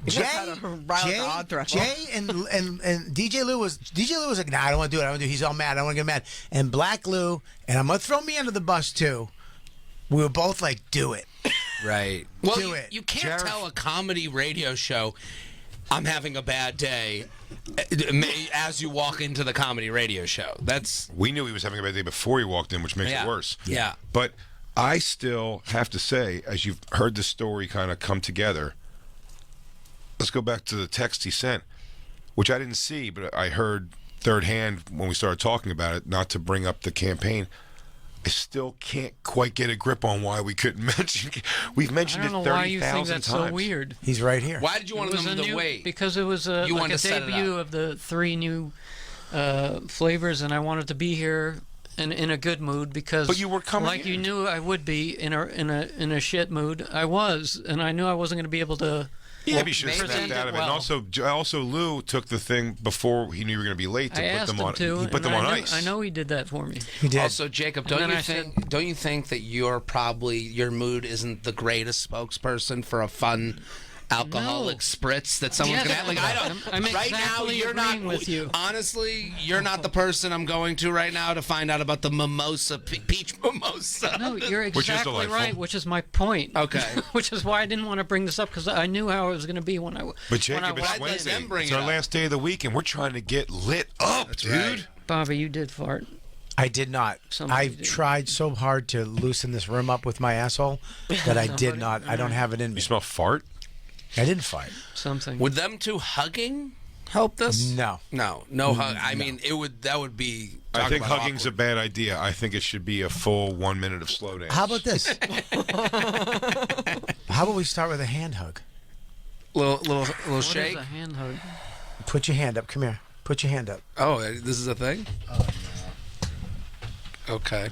Jay, had a rile the odd threshold. Jay and DJ Lou was like, nah, I don't want to do it. I don't want to do it. He's all mad. I don't want to get mad. And Black Lou, and I'm gonna throw me under the bus too. We were both like, do it. Right. Well, Do it. you can't tell a comedy radio show, I'm having a bad day, as you walk into the comedy radio show. We knew he was having a bad day before he walked in, which makes it worse. Yeah. But I still have to say, as you've heard the story kind of come together, let's go back to the text he sent, which I didn't see, but I heard third hand when we started talking about it, not to bring up the campaign. I still can't quite get a grip on why we couldn't mention. We've I mentioned don't it know why you 30,000 think times. that's so weird. He's right here. Why did you want It was them a to new- wait? Because it was You like wanted a to set it debut up. of the 3 new flavors, and I wanted to be here in a good mood because. But you were coming like you in. knew I would be in a shit mood. I was, and I knew I wasn't going to be able to. Yeah, you should have present snapped out of it. well. And also, Lou took the thing before he knew you were going to be late to I put asked them him on. to. He put and them on I knew- ice. I know he did that for me. He did. Also, Jacob, And don't then you think that you're probably your mood isn't the greatest spokesperson for a fun alcoholic No. spritz that someone's Yes, gonna have? Like I don't. I'm right exactly now, you're not. agreeing with you. Honestly, you're not the person I'm going to right now to find out about the mimosa, peach mimosa. No, you're Which is exactly delightful. right, which is my point. Okay. Which is why I didn't want to bring this up because I knew how it was going to be when I. But when Jacob, I it's walked in. Wednesday. them bring It's it our up. last day of the week, and we're trying to get lit up, dude. right. Bobby, you did fart. I did not. Somebody I've did. tried so hard to loosen this room up with my asshole that I did Somebody- not. I don't have it in me. You smell fart? I didn't fight. Something. Would them two hugging help this? No. No hug. I mean, that would be. I talk think about hugging's awkward. a bad idea. I think it should be a full 1 minute of slow dance. How about this? How about we start with a hand hug? little What shake. is a hand hug? Put your hand up. Come here. Put your hand up. Oh, this is a thing. Okay.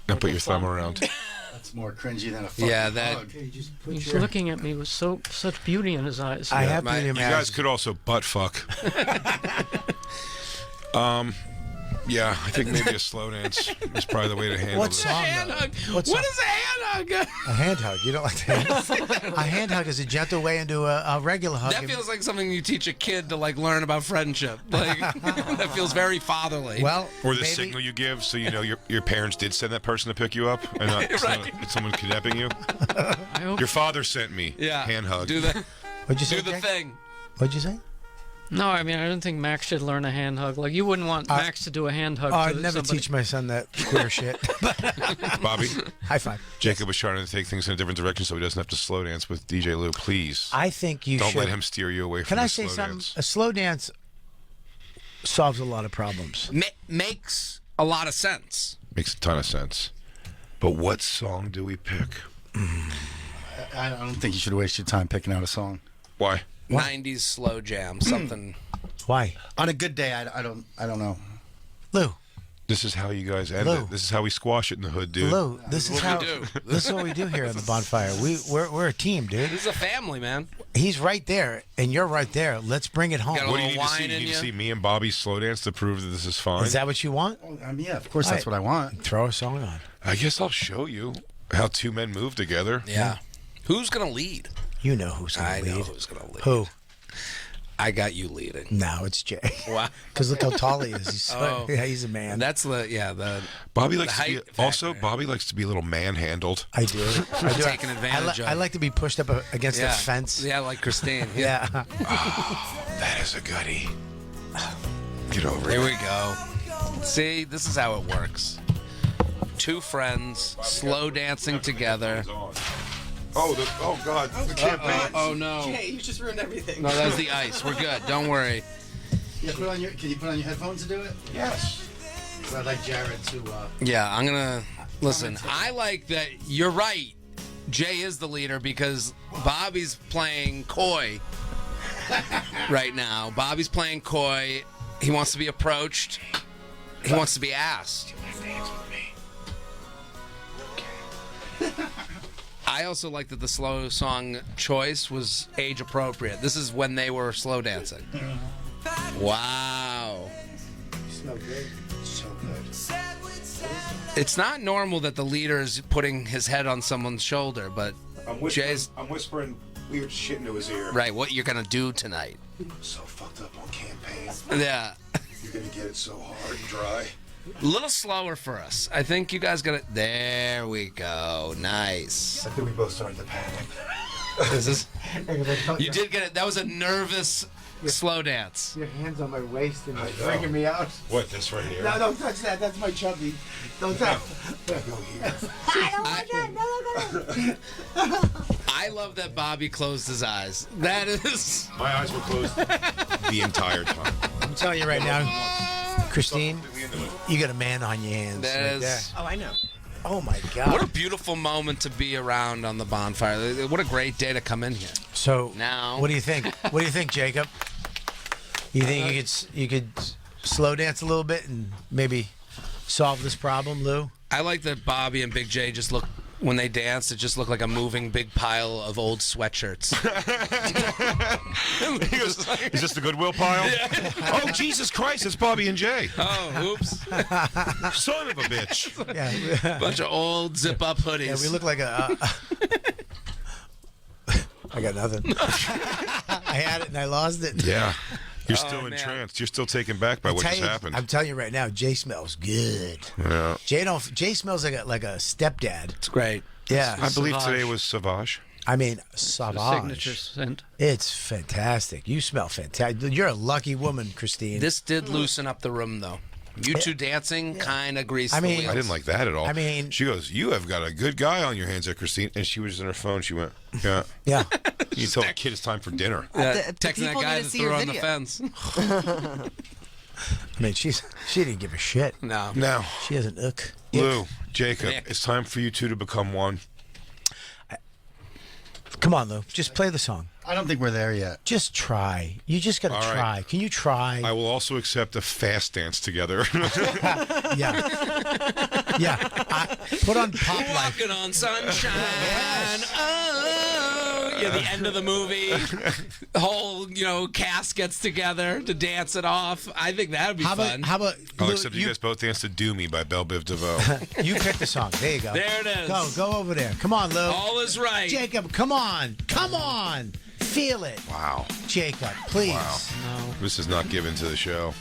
Now put your thumb around. That's more cringy than a fucking Yeah, that- hug. He's looking at me with such beauty in his eyes. I have my- beauty in You my guys eyes. could also butt fuck. Yeah, I think maybe a slow dance is probably the way to handle What this. song? Hand though? hug. What What song? is a hand hug? A hand hug. You don't like the hand hug? A hand hug is a gentle way into a regular hug. That feels like something you teach a kid to like learn about friendship. Like that feels very fatherly. well, Or the maybe- signal you give so you know your parents did send that person to pick you up and not it's someone kidnapping you. I hope. Your father sent me. yeah, Hand hug. Do the What'd you say? do the Jack? thing. What'd you say? No, I mean I don't think Max should learn a hand hug. Like you wouldn't want Max to do a hand hug. Oh, to I'd never somebody. teach my son that queer shit. Bobby, High five. Jacob was trying to take things in a different direction so he doesn't have to slow dance with DJ Lou. Please. I think you Don't should. let him steer you away from Can I the say slow something? dance. A slow dance solves a lot of problems. Makes a lot of sense. Makes a ton of sense. But what song do we pick? I don't think you should waste your time picking out a song. Why? 90s slow jam, something. Why? On a good day, I don't know. Lou, This is how you guys end Lou. it. This is how we squash it in the hood, dude. Lou, this is what how we do. this is what we do here on the bonfire. We're a team, dude. This is a family, man. He's right there, and you're right there. Let's bring it home. Got a What do you little need to see? wine You in need to ya? see me and Bobby slow dance to prove that this is fine? Is that what you want? I mean, yeah, of course that's what I want. Throw a song on. I guess I'll show you how two men move together. Yeah. Who's gonna lead? You know who's going I to lead. know who's going to lead. Who? I got you leading. No, it's Jay. Wow. Because look how tall he is. He's Oh. yeah, he's a man. That's the Bobby the likes to be height also. factor. Bobby likes to be a little manhandled. I do. I do. Taken advantage of. I like to be pushed up against a fence. Yeah, like Christine. Yeah. That is a goodie. Get over Here it. we go. See, this is how it works. Two friends slow dancing together. Oh God, the campaign. Oh no. Hey, you just ruined everything. No, that was the ice. We're good. Don't worry. Yeah, can you put on your headphones to do it? Yes. So I'd like Jared to. Yeah, I'm gonna listen. I like that. You're right. Jay is the leader because Bobby's playing coy right now. Bobby's playing coy. He wants to be approached. He wants to be asked. I also like that the slow song choice was age appropriate. This is when they were slow dancing. Wow. Smell good. So good. It's not normal that the leader is putting his head on someone's shoulder, but Jay's I'm whispering weird shit into his ear. right. What you're gonna do tonight? So fucked up on campaign. Yeah, You're gonna get it so hard and dry. a little slower for us. I think you guys got it. There we go. Nice. I think we both started to panic. This is. You did get it. That was a nervous slow dance. Your hands on my waist and freaking me out. What, this right here? No, don't touch that. That's my chubby. Don't touch. Go here. I love that Bobby closed his eyes. That is. My eyes were closed the entire time. I'm telling you right now, Christine, you got a man on your hands. That right is. there. Oh, I know. Oh my God. What a beautiful moment to be around on the bonfire. What a great day to come in here. So Now- what do you think? What do you think, Jacob? You think you could slow dance a little bit and maybe solve this problem, Lou? I like that Bobby and Big J just look, when they dance, it just looked like a moving big pile of old sweatshirts. He goes, is this the Goodwill pile? Oh, Jesus Christ, it's Bobby and Jay. Oh, oops. Son of a bitch. Yeah. Bunch of old zip-up hoodies. Yeah, we look like a. I got nothing. I had it and I lost it. Yeah. You're still man. entranced. You're still taken back by what Tell just you- happened. I'm telling you right now, Jay smells good. Yeah. Jay smells like a stepdad. It's great. Yeah. I believe Sauvage. today was Sauvage. I mean, The Sauvage. signature scent. It's fantastic. You smell fantastic. You're a lucky woman, Christine. This did loosen up the room, though. You two dancing kind of greased I the mean- wheels. I didn't like that at all. I mean- she goes, "You have got a good guy on your hands there, Christine." And she was in her phone. She went, "Yeah." Yeah. You tell the kid it's time for dinner. The Texting that people guy need to that see threw your on the video. fence. I mean, she didn't give a shit. No. Now, She has an ick. Lou, Jacob, Nick. it's time for you two to become one. Come on, Lou. Just play the song. I don't think we're there yet. Just try. You just got to All right. try. Can you try? I will also accept a fast dance together. Yeah. Yeah. Put on Pop Life. Walking on sunshine. Oh, yeah, the end of the movie. The whole, cast gets together to dance it off. I think that would be fun. How about I'll Lou, accept you guys both dance to "Do Me" by Belle Biv DeVoe. you pick the song. There you go. There it is. Go over there. Come on, Lou. All is right. Jacob, come on. Come on. Feel it. Wow. Jacob, please. Wow. This is not given to the show.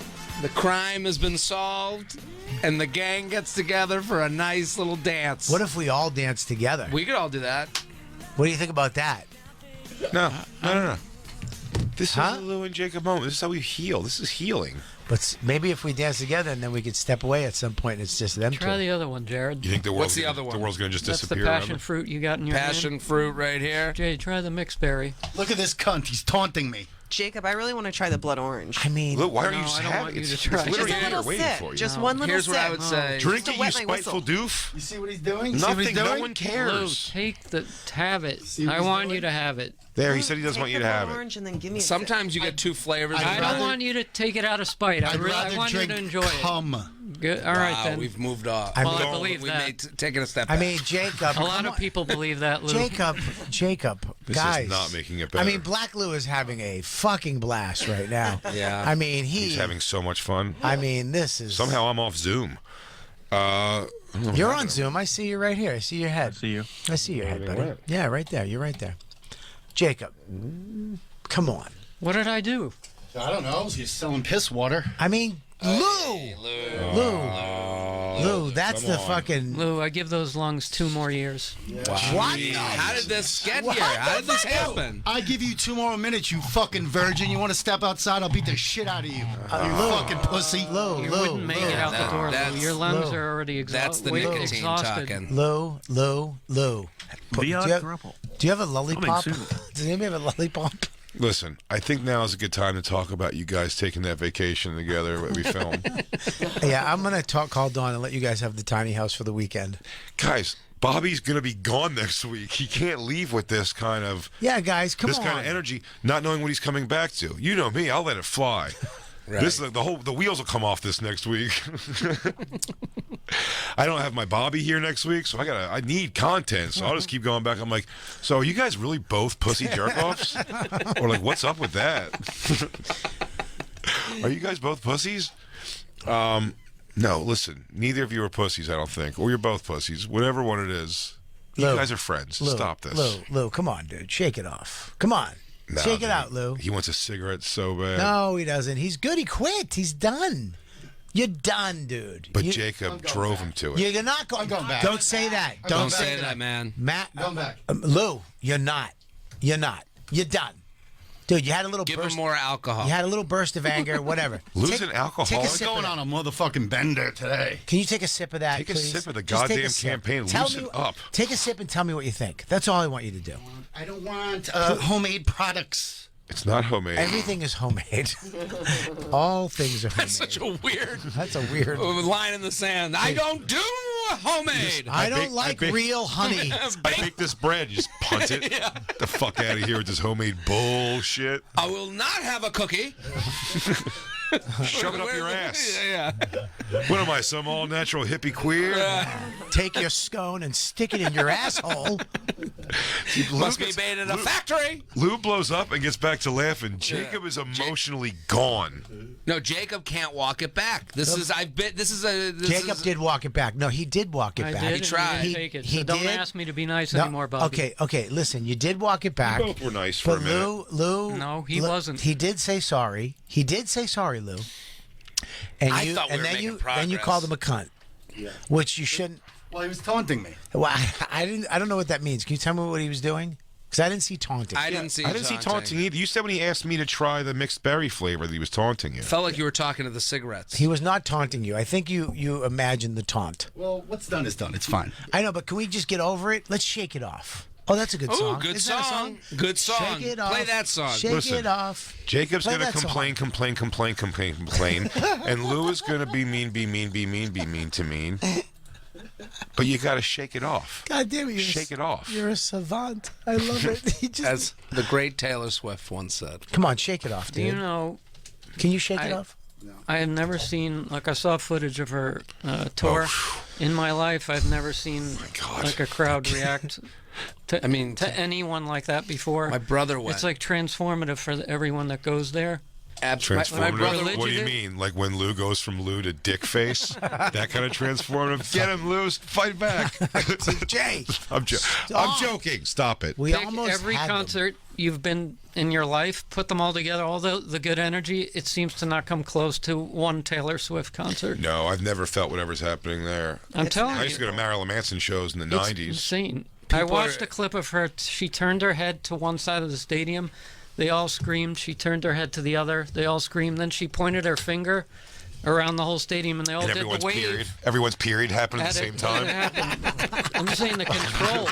The crime has been solved, and the gang gets together for a nice little dance. What if we all dance together? We could all do that. What do you think about that? No. This Huh? is a Lou and Jacob moment. This is how we heal. This is healing. But maybe if we dance together and then we could step away at some point and it's just them Try two. the other one, Jared. You think the What's world's the gonna, other one? The world's going to just That's the disappear? passion remember? fruit you got in your Passion hand. fruit right here. Jay, try the mixed berry. Look at this cunt. He's taunting me. Jacob, I really want to try the blood orange. I mean, Lou, why are No, you I don't having want you it's, to it's try. literally just a here little waiting sip. for you. Just No. one little Here's sip. what I would say. Drink Just it, to you wet my spiteful whistle. doof. You see what he's doing? You see what Nothing. he's No doing? one Lou, cares. take the have it. See what I he's want doing? you to have it. There, he said he doesn't want Take you the to blood have it. orange and then give me a Sometimes you get two flavors. I rather- don't want you to take it out of spite. I I'd rather want you drink to enjoy it. cum. Good. All right Wow, then. we've moved off. I Well, I mean- believe we that. may taken a step I back. mean, Jacob. A lot come of on. people believe that, Lou. Jacob, This guys. is not making it I better. mean, Black Lou is having a fucking blast right now. Yeah. I mean, He's having so much fun. I mean, this is. Somehow I'm off Zoom. You're on Zoom. I see you right here. I see your head. See you. I see your head, buddy. went. Yeah, right there. You're right there. Jacob, come on. What did I do? I don't know. He's selling piss water. I mean, Lou, that's the fucking. Lou, I give those lungs 2 more years. What? How did this get here? How did this happen? I give you 2 more minutes, you fucking virgin. You want to step outside? I'll beat the shit out of you. You fucking pussy. You wouldn't make it out the door, Lou. Your lungs are already That's the nicotine exhausted. talking. Lou. The Do you odd have- grumple. Do you have a lollipop? Coming soon. Does anybody have a lollipop? Listen, I think now is a good time to talk about you guys taking that vacation together that we filmed. Yeah, I'm gonna call Dawn and let you guys have the tiny house for the weekend. Guys, Bobby's going to be gone next week. He can't leave with this kind of guys, come this on. kind of energy, not knowing what he's coming back to. You know me, I'll let it fly. Right. This the wheels will come off this next week. I don't have my Bobby here next week, so I need content. So I'll just keep going back. I'm like, so are you guys really both pussy jerk-offs? Or like, what's up with that? Are you guys both pussies? No, listen, neither of you are pussies, I don't think. Or you're both pussies. Whatever one it is. You Lou, guys are friends. Lou, Stop this. Lou, come on, dude. Shake it off. Come on. No, Shake dude. it out, Lou. He wants a cigarette so bad. No, he doesn't. He's good. He quit. He's done. You're done, dude. But Jacob drove him to it. You're not going. I'm going back. Don't say that. Don't say that, man. Matt. Going back. Lou, you're not. You're not. You're done. Dude, you had a little Give burst. him more alcohol. You had a little burst of anger, whatever. Lou's Take- an alcoholic? Take a What's sip of going that. on a motherfucking bender today? Can you take a sip of that, Take a please? sip of the Just take a goddamn sip. campaign. Tell Loosen me- up. Take a sip and tell me what you think. That's all I want you to do. I don't want homemade products. It's not homemade. Everything is homemade. All things are homemade. That's such a weird That's a weird. line in the sand. I don't do homemade. I don't bake- I like bake- real honey. I make this bread. You just punt it. Get the fuck out of here with this homemade bullshit. I will not have a cookie. Shove it up your ass. Yeah. What am I, some all-natural hippie queer? Take your scone and stick it in your asshole. Must be made in a factory. Lou blows up and gets back to laughing. Jacob is emotionally gone. No, Jacob can't walk it back. This is Jacob did walk it back. No, he did walk it I back. did. and tried. you didn't take it. He So don't did. ask me to be nice No, anymore, Bobby. Okay. Listen, you did walk it back. Both were nice for a But minute. Lou. No, he wasn't. He did say sorry. He did say sorry, Lou. And I you, thought we and were then making you, then you progress. called him a cunt, which you shouldn't. Well, he was taunting me. Well, I didn't. I don't know what that means. Can you tell me what he was doing? Because I didn't see taunting. I didn't see. I didn't see taunting either. You said when he asked me to try the mixed berry flavor that he was taunting you. Felt like you were talking to the cigarettes. He was not taunting you. I think you imagined the taunt. Well, what's done is done. It's fine. I know, but can we just get over it? Let's shake it off. Oh, that's a good Ooh, song. good Isn't that a song. Good song. Shake it off. Play that song. Shake Listen, it off. Jacob's Play going to that song. complain. And Lou is going to be mean to mean. But you got to shake it off. God damn it! Shake it off. You're a savant. I love it. He just, As the great Taylor Swift once said. come on, shake it off, Do dude. you know, Can you shake it off? I have never seen, like, I saw footage of her tour. In my life, I've never seen, God. like, a crowd react to, I mean, to anyone like that before. My brother went. It's, like, transformative for everyone that goes there. Transformative? My brother. What do you mean? Like when Lou goes from Lou to dick face? That kind of transformative? Get him, Lou. Fight back. Jay, I'm joking. Stop it. we Pick almost every had them. concert you've been in your life, put them all together, all the good energy, it seems to not come close to one Taylor Swift concert. No, I've never felt whatever's happening there. I'm telling I used to you. go to Marilyn Manson shows in the It's 90s. insane. I watched a clip of her. She turned her head to one side of the stadium. They all screamed. She turned her head to the other. They all screamed. Then she pointed her finger around the whole stadium, and they all And did the everyone's wave. period. Everyone's period happened at the Had same it- time. it happened. I'm just saying the control.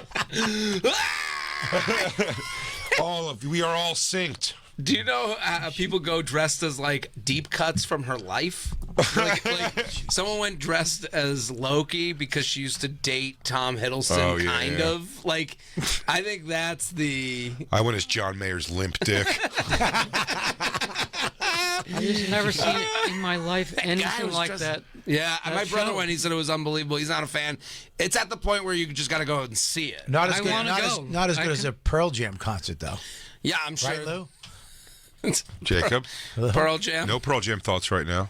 We are all synced. Do you know people go dressed as like deep cuts from her life? Like someone went dressed as Loki because she used to date Tom Hiddleston, Oh, yeah, kind yeah. of. Like, I think that's the. I went as John Mayer's limp dick. I've just never seen in my life anything was like just- that. Yeah, and my That brother show. went. He said it was unbelievable. He's not a fan. It's at the point where you just got to go and see it. Not as I good. wanna Not go. as I good as can- a Pearl Jam concert, though. Yeah, I'm sure. Right, Lou? Jacob, Pearl Jam. no Pearl Jam thoughts right now.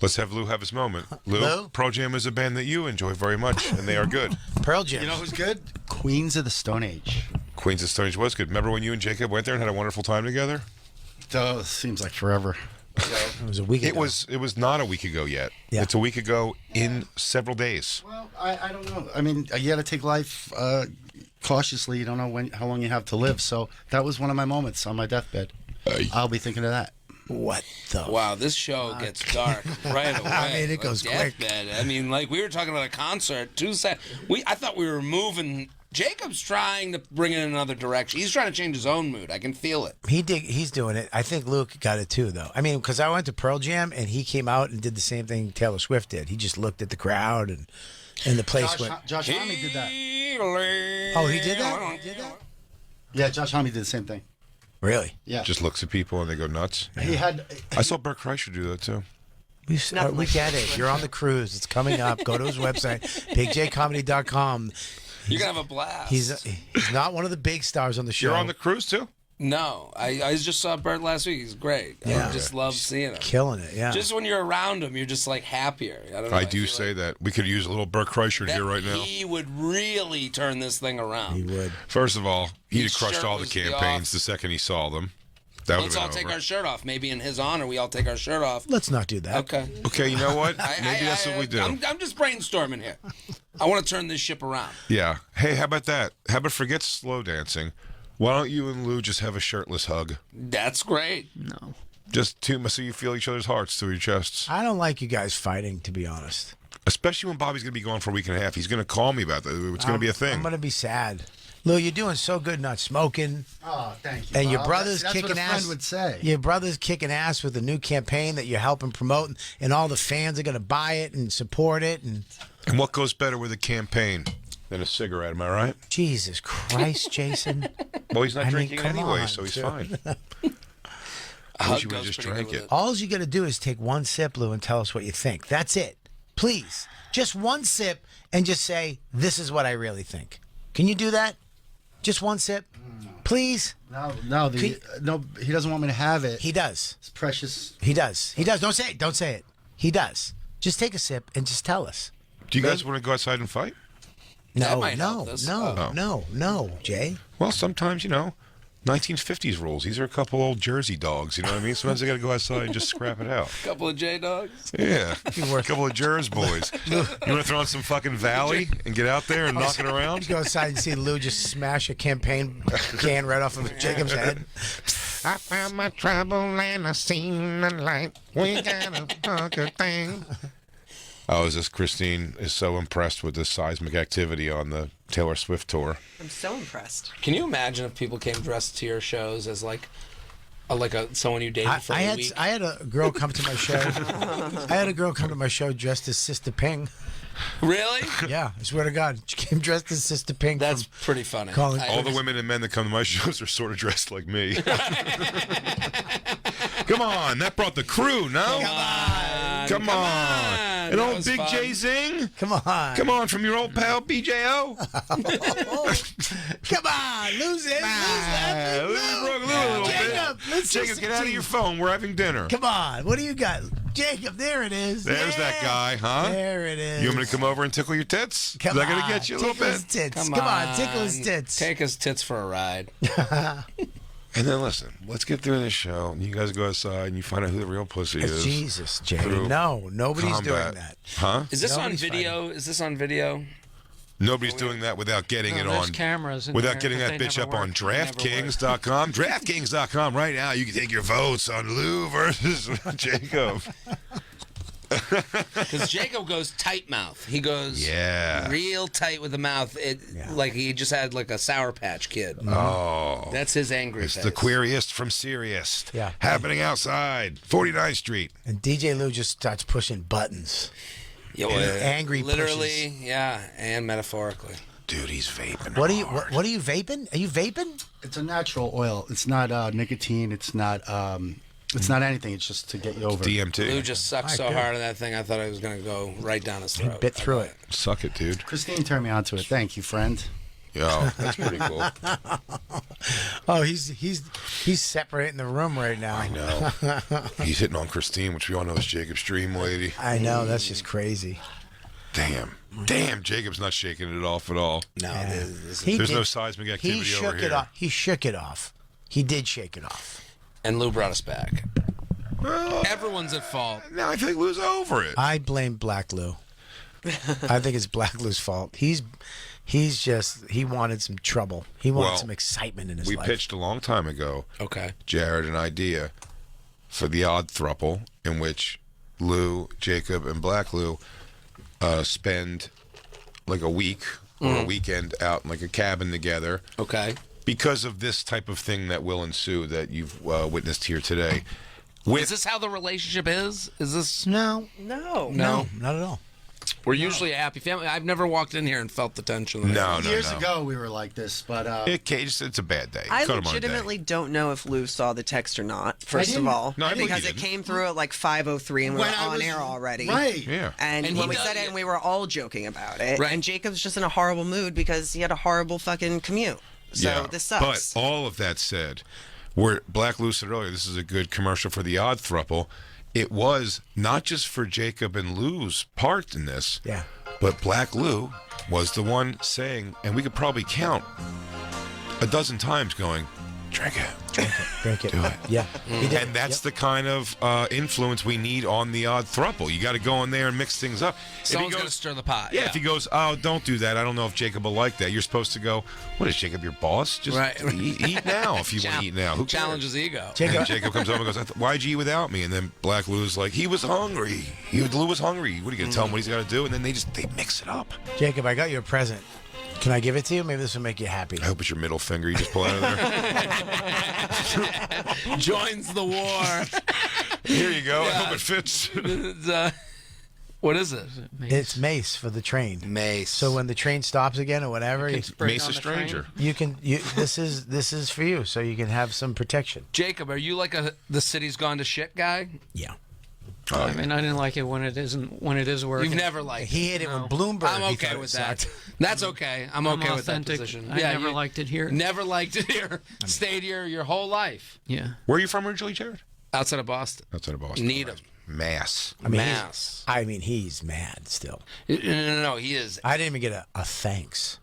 Let's have Lou have his moment. Lou? Pearl Jam is a band that you enjoy very much, and they are good. Pearl Jam. You know who's good? Queens of the Stone Age. Queens of Stone Age was good. Remember when you and Jacob went there and had a wonderful time together? Oh, seems like forever. It was a week ago. It was not a week ago yet. Yeah. It's a week ago in several days. Well, I don't know. I mean, you got to take life cautiously. You don't know how long you have to live. So that was one of my moments on my deathbed. I'll be thinking of that. What the? Wow, this show gets dark right away. I mean, it goes quick. Deathbed. I mean, like we were talking about a concert. I thought we were moving. Jacob's trying to bring it in another direction. He's trying to change his own mood. I can feel it. He's doing it. I think Luke got it too, though. I mean, because I went to Pearl Jam and he came out and did the same thing Taylor Swift did. He just looked at the crowd and the place went. Josh Homme did that. Oh, he did that? He did that? Yeah, Josh Homme did the same thing. Really? Yeah. Just looks at people and they go nuts. He had. I saw Bert Kreischer do that too. We get it. You're on the cruise. It's coming up. Go to his website, bigjcomedy.com. You're going to have a blast. He's not one of the big stars on the show. You're on the cruise too? No, I just saw Bert last week. He's great. Yeah. I just love seeing him. Killing it, yeah. Just when you're around him, you're just like happier. I don't know. I do say that. We could use a little Bert Kreischer here right now. He would really turn this thing around. He would. First of all, he'd His have crushed shirt all the was campaigns the second he saw them. That would Let's have all been take over. our shirt off. Maybe in his honor, we all take our shirt off. Let's not do that. Okay. Okay, you know what? Maybe that's what we do. I'm just brainstorming here. I want to turn this ship around. Yeah. Hey, how about that? How about forget slow dancing? Why don't you and Lou just have a shirtless hug? That's great. No. Just so you feel each other's hearts through your chests. I don't like you guys fighting, to be honest. Especially when Bobby's going to be gone for a week and a half. He's going to call me about that. It's going to be a thing. I'm going to be sad. Lou, you're doing so good not smoking. Oh, thank you. And your Bob. brother's that's kicking what a ass. friend would say. Your brother's kicking ass with a new campaign that you're helping promote, and all the fans are going to buy it and support it. And what goes better with a campaign than a cigarette? Am I right? Jesus Christ, Jason. Well, he's not drinking come anyway, on, so he's dude. fine. A I hug wish you would goes just pretty good drank with it. All you got to do is take one sip, Lou, and tell us what you think. That's it. Please. Just one sip and just say, this is what I really think. Can you do that? Just one sip? Please? No, he doesn't want me to have it. He does. It's precious. He does. He does. Don't say it. Don't say it. He does. Just take a sip and just tell us. Do you guys want to go outside and fight? That No, might no, help this. no, Jay. Well, sometimes, 1950s rules. These are a couple old Jersey dogs, you know what I mean? Sometimes they got to go outside and just scrap it out. Couple of J Dogs. Yeah, a couple of Jersey boys. You want to throw on some fucking Valley and get out there and knock it around? Go outside and see Lou just smash a campaign can right off of Jacob's head. I found my trouble and I seen the light. We got a fucking thing. Oh, is this Christine is so impressed with the seismic activity on the Taylor Swift tour? I'm so impressed. Can you imagine if people came dressed to your shows as like someone you dated for a week? I had a girl come to my show. I had a girl come to my show dressed as Sister Ping. Really? Yeah, I swear to God, she came dressed as Sister Ping. That's pretty funny. Calling- All the women and men that come to my shows are sort of dressed like me. Come on, that brought the crew, no? Come on. And That old was Big fun. J Zing? Come on. Come on, from your old pal BJO? Come on, lose it. Lou broke Lou a little bit. Jacob, let's Jacob, listen get out to of you. your phone. We're having dinner. Come on, what do you got? Jacob, there it is. There's that guy, huh? There it is. You want me to come over and tickle your tits? Come Is that going on, to get you a little tickle his bit? tits. Come on, tickle his tits. Take his tits for a ride. And then listen, let's get through this show. And you guys go outside and you find out who the real pussy is. Jesus, Jay. through No, nobody's combat. doing that. Huh? Is this Nobody's on video? Is this on video? Nobody's doing that without getting it there's on. cameras in Without there, getting but that they bitch never up on work. They never work. DraftKings.com. DraftKings.com right now. You can take your votes on Lou versus Jacob. Because Jacob goes tight mouth. He goes real tight with the mouth. Like he just had like a Sour Patch Kid. Oh. That's his angry It's face. the queeriest from serious. Yeah. Happening outside, 49th Street. And DJ Lou just starts pushing buttons. Yeah, angry literally, yeah, and metaphorically. Dude, he's vaping. What are you vaping? Are you vaping? It's a natural oil. It's not nicotine. It's not anything. It's just to get you over. DMT. Lou just sucked so hard on that thing, I thought I was going to go right down his throat. Bit through it. Suck it, dude. Christine turned me onto it. Thank you, friend. Yo, that's pretty cool. Oh, he's separating the room right now. I know. He's hitting on Christine, which we all know is Jacob's dream lady. I know, that's just crazy. Damn, Jacob's not shaking it off at all. No, There's no seismic activity over here. He shook it off. He did shake it off. And Lou brought us back. Well, Everyone's at fault. now I think Lou's over it. I blame Black Lou. I think it's Black Lou's fault. He wanted some trouble. He wanted some excitement in his life. We pitched a long time ago, Okay. Jared, an idea for the odd thruple in which Lou, Jacob, and Black Lou spend like a week or a weekend out in like a cabin together. Okay. Because of this type of thing that will ensue that you've witnessed here today. Is this how the relationship is? Is this... No, No. not at all. We're usually a happy family. I've never walked in here and felt the tension. No. Years ago, we were like this, but It's a bad day. I Cut 'em on a day. legitimately don't know if Lou saw the text or not, first of all. No, I believe because he it didn't. came through at like 5:03 and we were When I on was- air already. right. Yeah. And And when he we does- said it, and we were all joking about it. Right. And Jacob's just in a horrible mood because he had a horrible fucking commute. So this sucks. But all of that said, where Black Lou said earlier, this is a good commercial for the odd thruple. It was not just for Jacob and Lou's part in this. Yeah. But Black Lou was the one saying, and we could probably count a dozen times going, drink it. Drink it. Do it. Yeah. He did. And that's the kind of influence we need on the odd thruple. You got to go in there and mix things up. If he Someone's goes- going to stir the pot. Yeah, if he goes, oh, don't do that. I don't know if Jacob will like that. You're supposed to go, what is Jacob, your boss? Just Right. eat now if you want to eat now. Who cares? Challenges ego. And Jacob comes over and goes, why'd you eat without me? And then Black Lou's like, he was hungry. Lou was hungry. What are you going to tell him what he's got to do? And then they mix it up. Jacob, I got you a present. Can I give it to you? Maybe this will make you happy. I hope it's your middle finger you just pull out of there. Joins the war. Here you go. I Yeah. hope it fits. What is it? It's mace for the train. Mace. So when the train stops again or whatever, you, Spray it Mace on a the train. stranger. this is for you, so you can have some protection. Jacob, are you like the city's gone to shit guy? Yeah. I mean, I didn't like it when it is working. You've never liked He hit it with Bloomberg. I'm He okay thought it with that. sucked. That's okay. I'm I'm okay with that authentic. position. I never liked it here. Never liked it here. Stayed here your whole life. Yeah. Where are you from originally, Jared? Outside of Boston. Outside of Boston. Needham. Mass. Mass. He's mad still. No, he is. I didn't even get a thanks.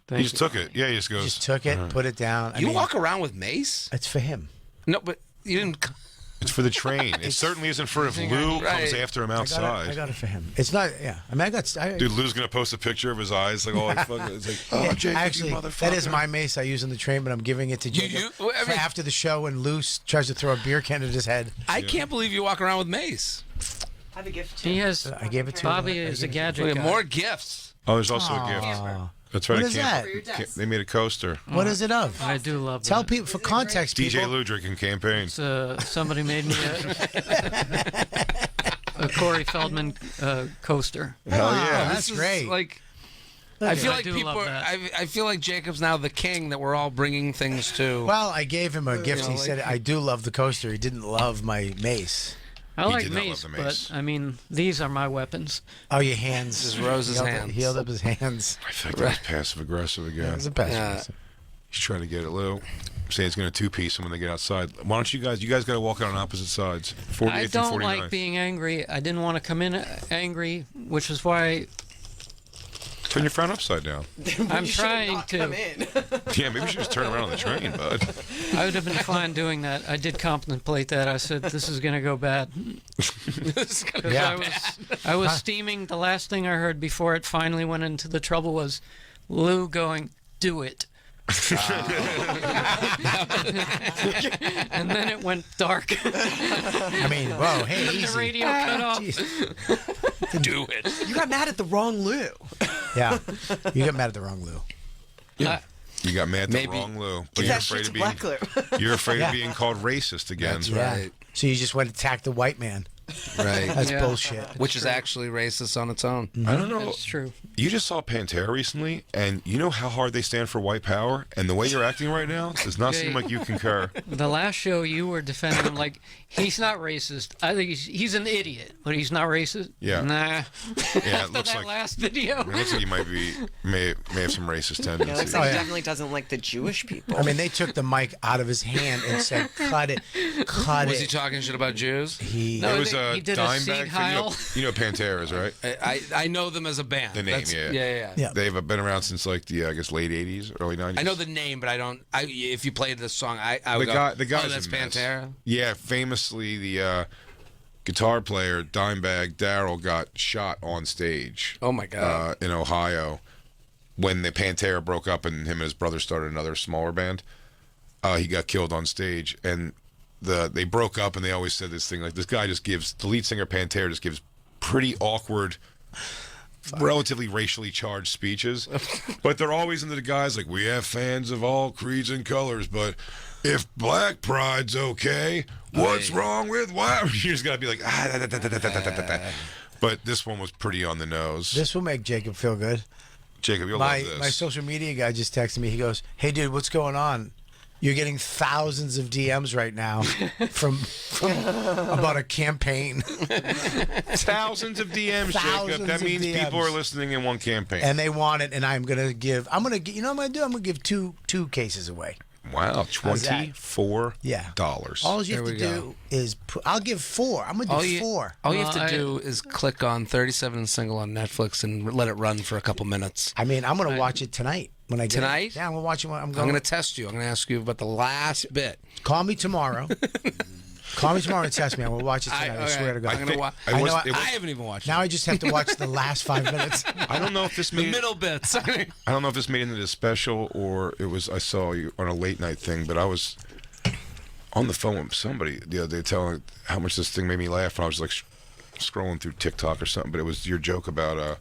He just took it. Yeah, he just goes. Just took it, put it down. You walk around with mace? It's for him. No, but you didn't. It's for the train. It certainly isn't for if Lou comes Right. after him I outside. got it for him. It's not. Yeah. I mean, Dude, Lou's gonna post a picture of his eyes, like all like fucking. It's like, oh, Jacob, actually, you motherfucker. that is my mace I use in the train, but I'm giving it to Jacob for after the show when Lou tries to throw a beer can at his head. I can't believe you walk around with mace. I have a gift too. He has. I gave it to Bobby him. is a gadget Look at guy. more gifts. Oh, there's also a gift. That's right. What I is can't- that? For your desk. They made a coaster. What is it of? I do love Tell that. people for context. DJ People. Lou drinking campaign. Somebody made me a Corey Feldman coaster. Hell yeah. That's This is great. Like, I feel I like do people. love that. I feel like Jacob's now the king that we're all bringing things to. Well, I gave him a gift. know, He like- said, "I do love the coaster." He didn't love my mace. I He like did not love mace, the mace. but I mean, these are my weapons. Oh, your hands. This is Rose's He held- hands. He held up his hands. I feel like that was passive aggressive It again. was a passive Yeah. aggressive. He's trying to get at Lou. Saying he's going to two-piece him when they get outside. Why don't you guys got to walk out on opposite sides. 48th I and don't 49th. like being angry. I didn't want to come in angry, which is why Turn your frown upside down. I'm You should trying not to. come in. Yeah, maybe you should just turn around on the train, bud. I would have been fine doing that. I did contemplate that. I said, this is going to go bad. Because Yeah. I was steaming. The last thing I heard before it finally went into the trouble was Lou going, do it. And then it went dark. I mean, whoa, hey, The easy. radio cut off. Jeez. Do it. You got mad at the wrong Lou. Yeah, you got mad at the wrong Lou. You got mad at the Maybe- wrong Lou. But Give you're that afraid shit of to being Black Lou. you're afraid Yeah. of being called racist again. That's Yeah. right. So you just went to attack the white man. Right. That's Yeah. bullshit. Which is actually racist on its own. I don't know. That's true. You just saw Pantera recently, and you know how hard they stand for white power, and the way you're acting right now does not seem like you concur. The last show you were defending him like he's not racist. I think he's an idiot, but he's not racist. Yeah. Nah. Yeah, it After looks that like last video. it looks like you may have some racist It tendencies. looks like he yeah. definitely doesn't like the Jewish people. I mean, they took the mic out of his hand and said, "Cut it, cut Was he it." talking shit about Jews? He It was a He did a Sieg Dimebag. Heil. You know Panteras, right? I know them as a band. The name, yeah. Yeah. They've been around since like the I guess late '80s, early '90s. I know the name, but I don't. If you played this song, I the would go, guy. The guy's oh, that's a mess. Pantera. Yeah, famously the guitar player Dimebag Darrell got shot on stage. Oh my God! In Ohio, when the Pantera broke up and him and his brother started another smaller band, he got killed on stage. And they broke up, and they always said this thing like, this guy just gives, the lead singer Pantera just gives pretty awkward, relatively racially charged speeches. But they're always into the guys like, we have fans of all creeds and colors, but if black pride's okay, what's wrong with white? You just got to be like, But this one was pretty on the nose. This will make Jacob feel good. Jacob, you'll my, love this. My social media guy just texted me. He goes, "Hey, dude, what's going on? You're getting thousands of DMs right now from about a campaign." Thousands of DMs, Jacob. That means people are listening in one campaign. And they want it, and I'm gonna, you know what I'm gonna do? I'm gonna give two cases away. Wow, $24. Yeah. All you have to do is I'll give 4. I'm gonna do 4. All you have to do is click on 37 and Single on Netflix and let it run for a couple minutes. I mean, I'm gonna watch it tonight when I get tonight. Yeah, I'm gonna watch it. I'm going to test you. I'm going to ask you about the last bit. Call me tomorrow. Call me tomorrow and test me. I will watch it tonight. I swear to God. I haven't even watched it. Now I just have to watch the last 5 minutes. I don't know if this made the middle bits. I don't know if this made into the special or it was I saw you on a late night thing, but I was on the phone with somebody the other day telling how much this thing made me laugh, and I was like scrolling through TikTok or something, but it was your joke about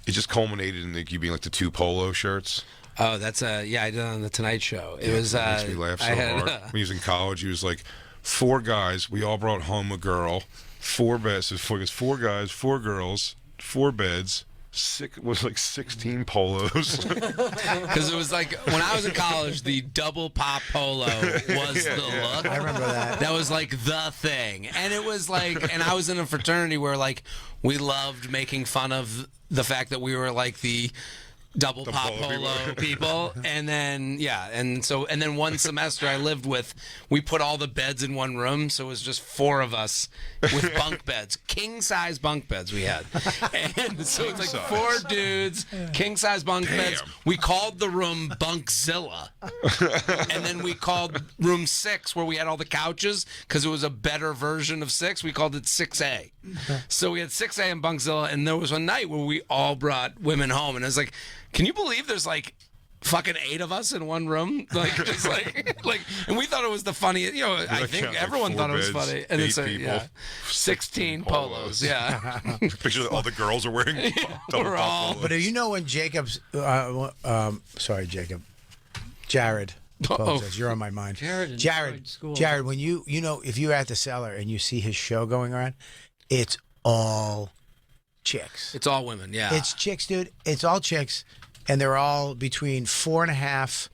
it just culminated in you being like the 2 polo shirts. Oh, that's I did it on the Tonight Show. It was it makes me laugh so hard. When he was in college, he was like, 4 guys, we all brought home a girl, 4 beds. So 4 guys, 4 girls, 4 beds. Was like 16 polos. Because it was like when I was in college, the double pop polo was the look. I remember that. That was like the thing, and it was like, and I was in a fraternity where like we loved making fun of the fact that we were like the double pop polo people. And then and then one semester I lived with, we put all the beds in one room, so it was just 4 of us with bunk beds, king size bunk beds we had. And so it's like 4 dudes, king size bunk beds. We called the room Bunkzilla. And then we called room 6, where we had all the couches, because it was a better version of 6, we called it 6A. So we had 6A and Bunkzilla, and there was a night where we all brought women home, and it was like, can you believe there's like fucking 8 of us in one room? Like, just like, and we thought it was the funniest. You know, I think everyone thought it was funny. And it's 16 polos. Yeah. Picture all the girls are wearing double pop polos. But you know when Jacob's, sorry, Jacob, Jared. You're on my mind. Jared, when you know, if you're at the Cellar and you see his show going on, it's all chicks. It's all women, yeah. It's chicks, dude. It's all chicks, and they're all between 4.5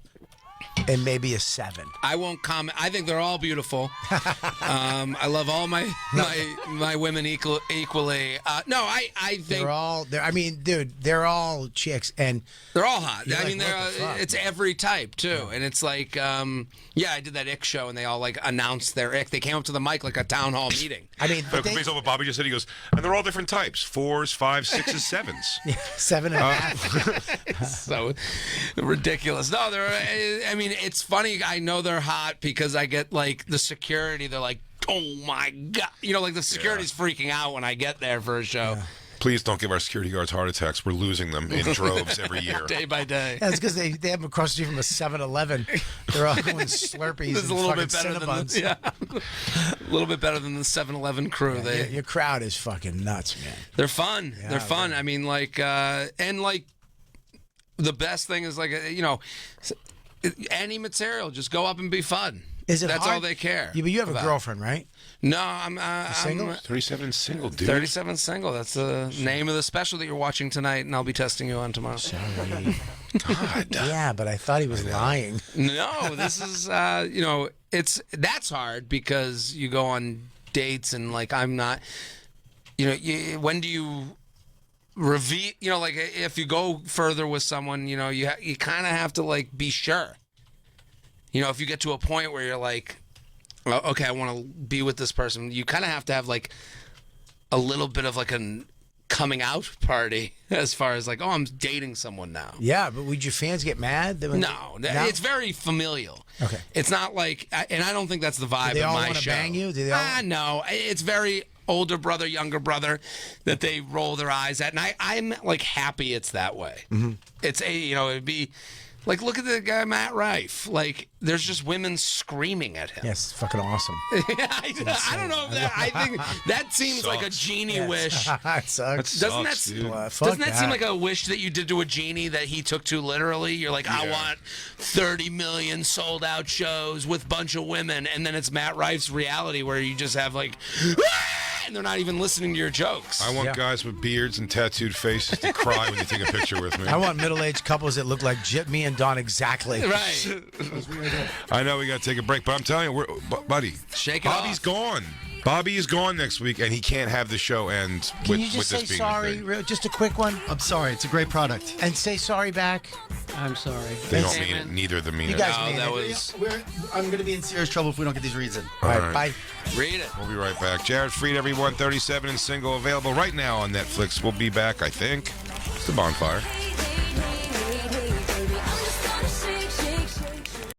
and maybe a 7. I won't comment. I think they're all beautiful. I love all my women equally. No, I think they're all. I mean, dude, they're all chicks, and they're all hot. I like, mean, it's every type too, and it's like, I did that ick show, and they all like announced their ick. They came up to the mic like a town hall meeting. I mean, based on what Bobby just said, he goes, and they're all different types: 4s, 5s, 6s, 7s. Yeah, 7.5. So ridiculous. No, they're. I mean, it's funny. I know they're hot because I get like the security. They're like, oh my God. You know, like the security's freaking out when I get there for a show. Yeah. Please don't give our security guards heart attacks. We're losing them in droves every year. Day by day. Yeah, it's because they have them across the street from a 7-Eleven. They're all going Slurpees This is and a little fucking bit better Cinnabons. a little bit better than the 7-Eleven crew. Yeah, your crowd is fucking nuts, man. They're fun. Yeah, they're fun. I mean, like, and like, the best thing is like, you know, any material, just go up and be fun. Is it That's hard? all they care. Yeah, but you have about. A girlfriend, right? No, I'm single. 37 single, dude. 37 single. That's the name of the special that you're watching tonight, and I'll be testing you on tomorrow. Sorry. God. Yeah, but I thought he was lying. No, this is you know, that's hard because you go on dates and like I'm not. You know, when do you reveal? You know, like if you go further with someone, you know, you kind of have to like be sure. You know, if you get to a point where you're like, well, okay, I want to be with this person, you kind of have to have like a little bit of like a coming out party as far as like, oh, I'm dating someone now. Yeah, but would your fans get mad? No, it's very familial. Okay. It's not like, and I don't think that's the vibe Do they of all my want to show. bang you? Do they all? No, it's very older brother, younger brother that they roll their eyes at, and I'm like happy it's that way. Mm-hmm. It's it'd be like, look at the guy Matt Rife. Like, there's just women screaming at him. Yes, it's fucking awesome. I don't know if that. I think that seems like a genie wish. It sucks. Doesn't Fuck that seem like a wish that you did to a genie that he took too literally? You're like, I want 30 million sold out shows with a bunch of women, and then it's Matt Rife's reality where you just have like, and they're not even listening to your jokes. I want guys with beards and tattooed faces to cry when they take a picture with me. I want middle-aged couples that look like me and Don exactly. Right. I know we got to take a break, but I'm telling you, buddy, shake it Bobby's off. gone. Bobby is gone next week, and he can't have the show end Can with, you just with say this being sorry? a thing. Just a quick one. I'm sorry. It's a great product. And say sorry back. I'm sorry. They don't mean it. Neither of them mean You it. guys No, mean that it. was. I'm going to be in serious trouble if we don't get these reads in. All right, right. bye. Read it. We'll be right back. Jared Freed, everyone, 37 and single, available right now on Netflix. We'll be back, I think. It's the Bonfire.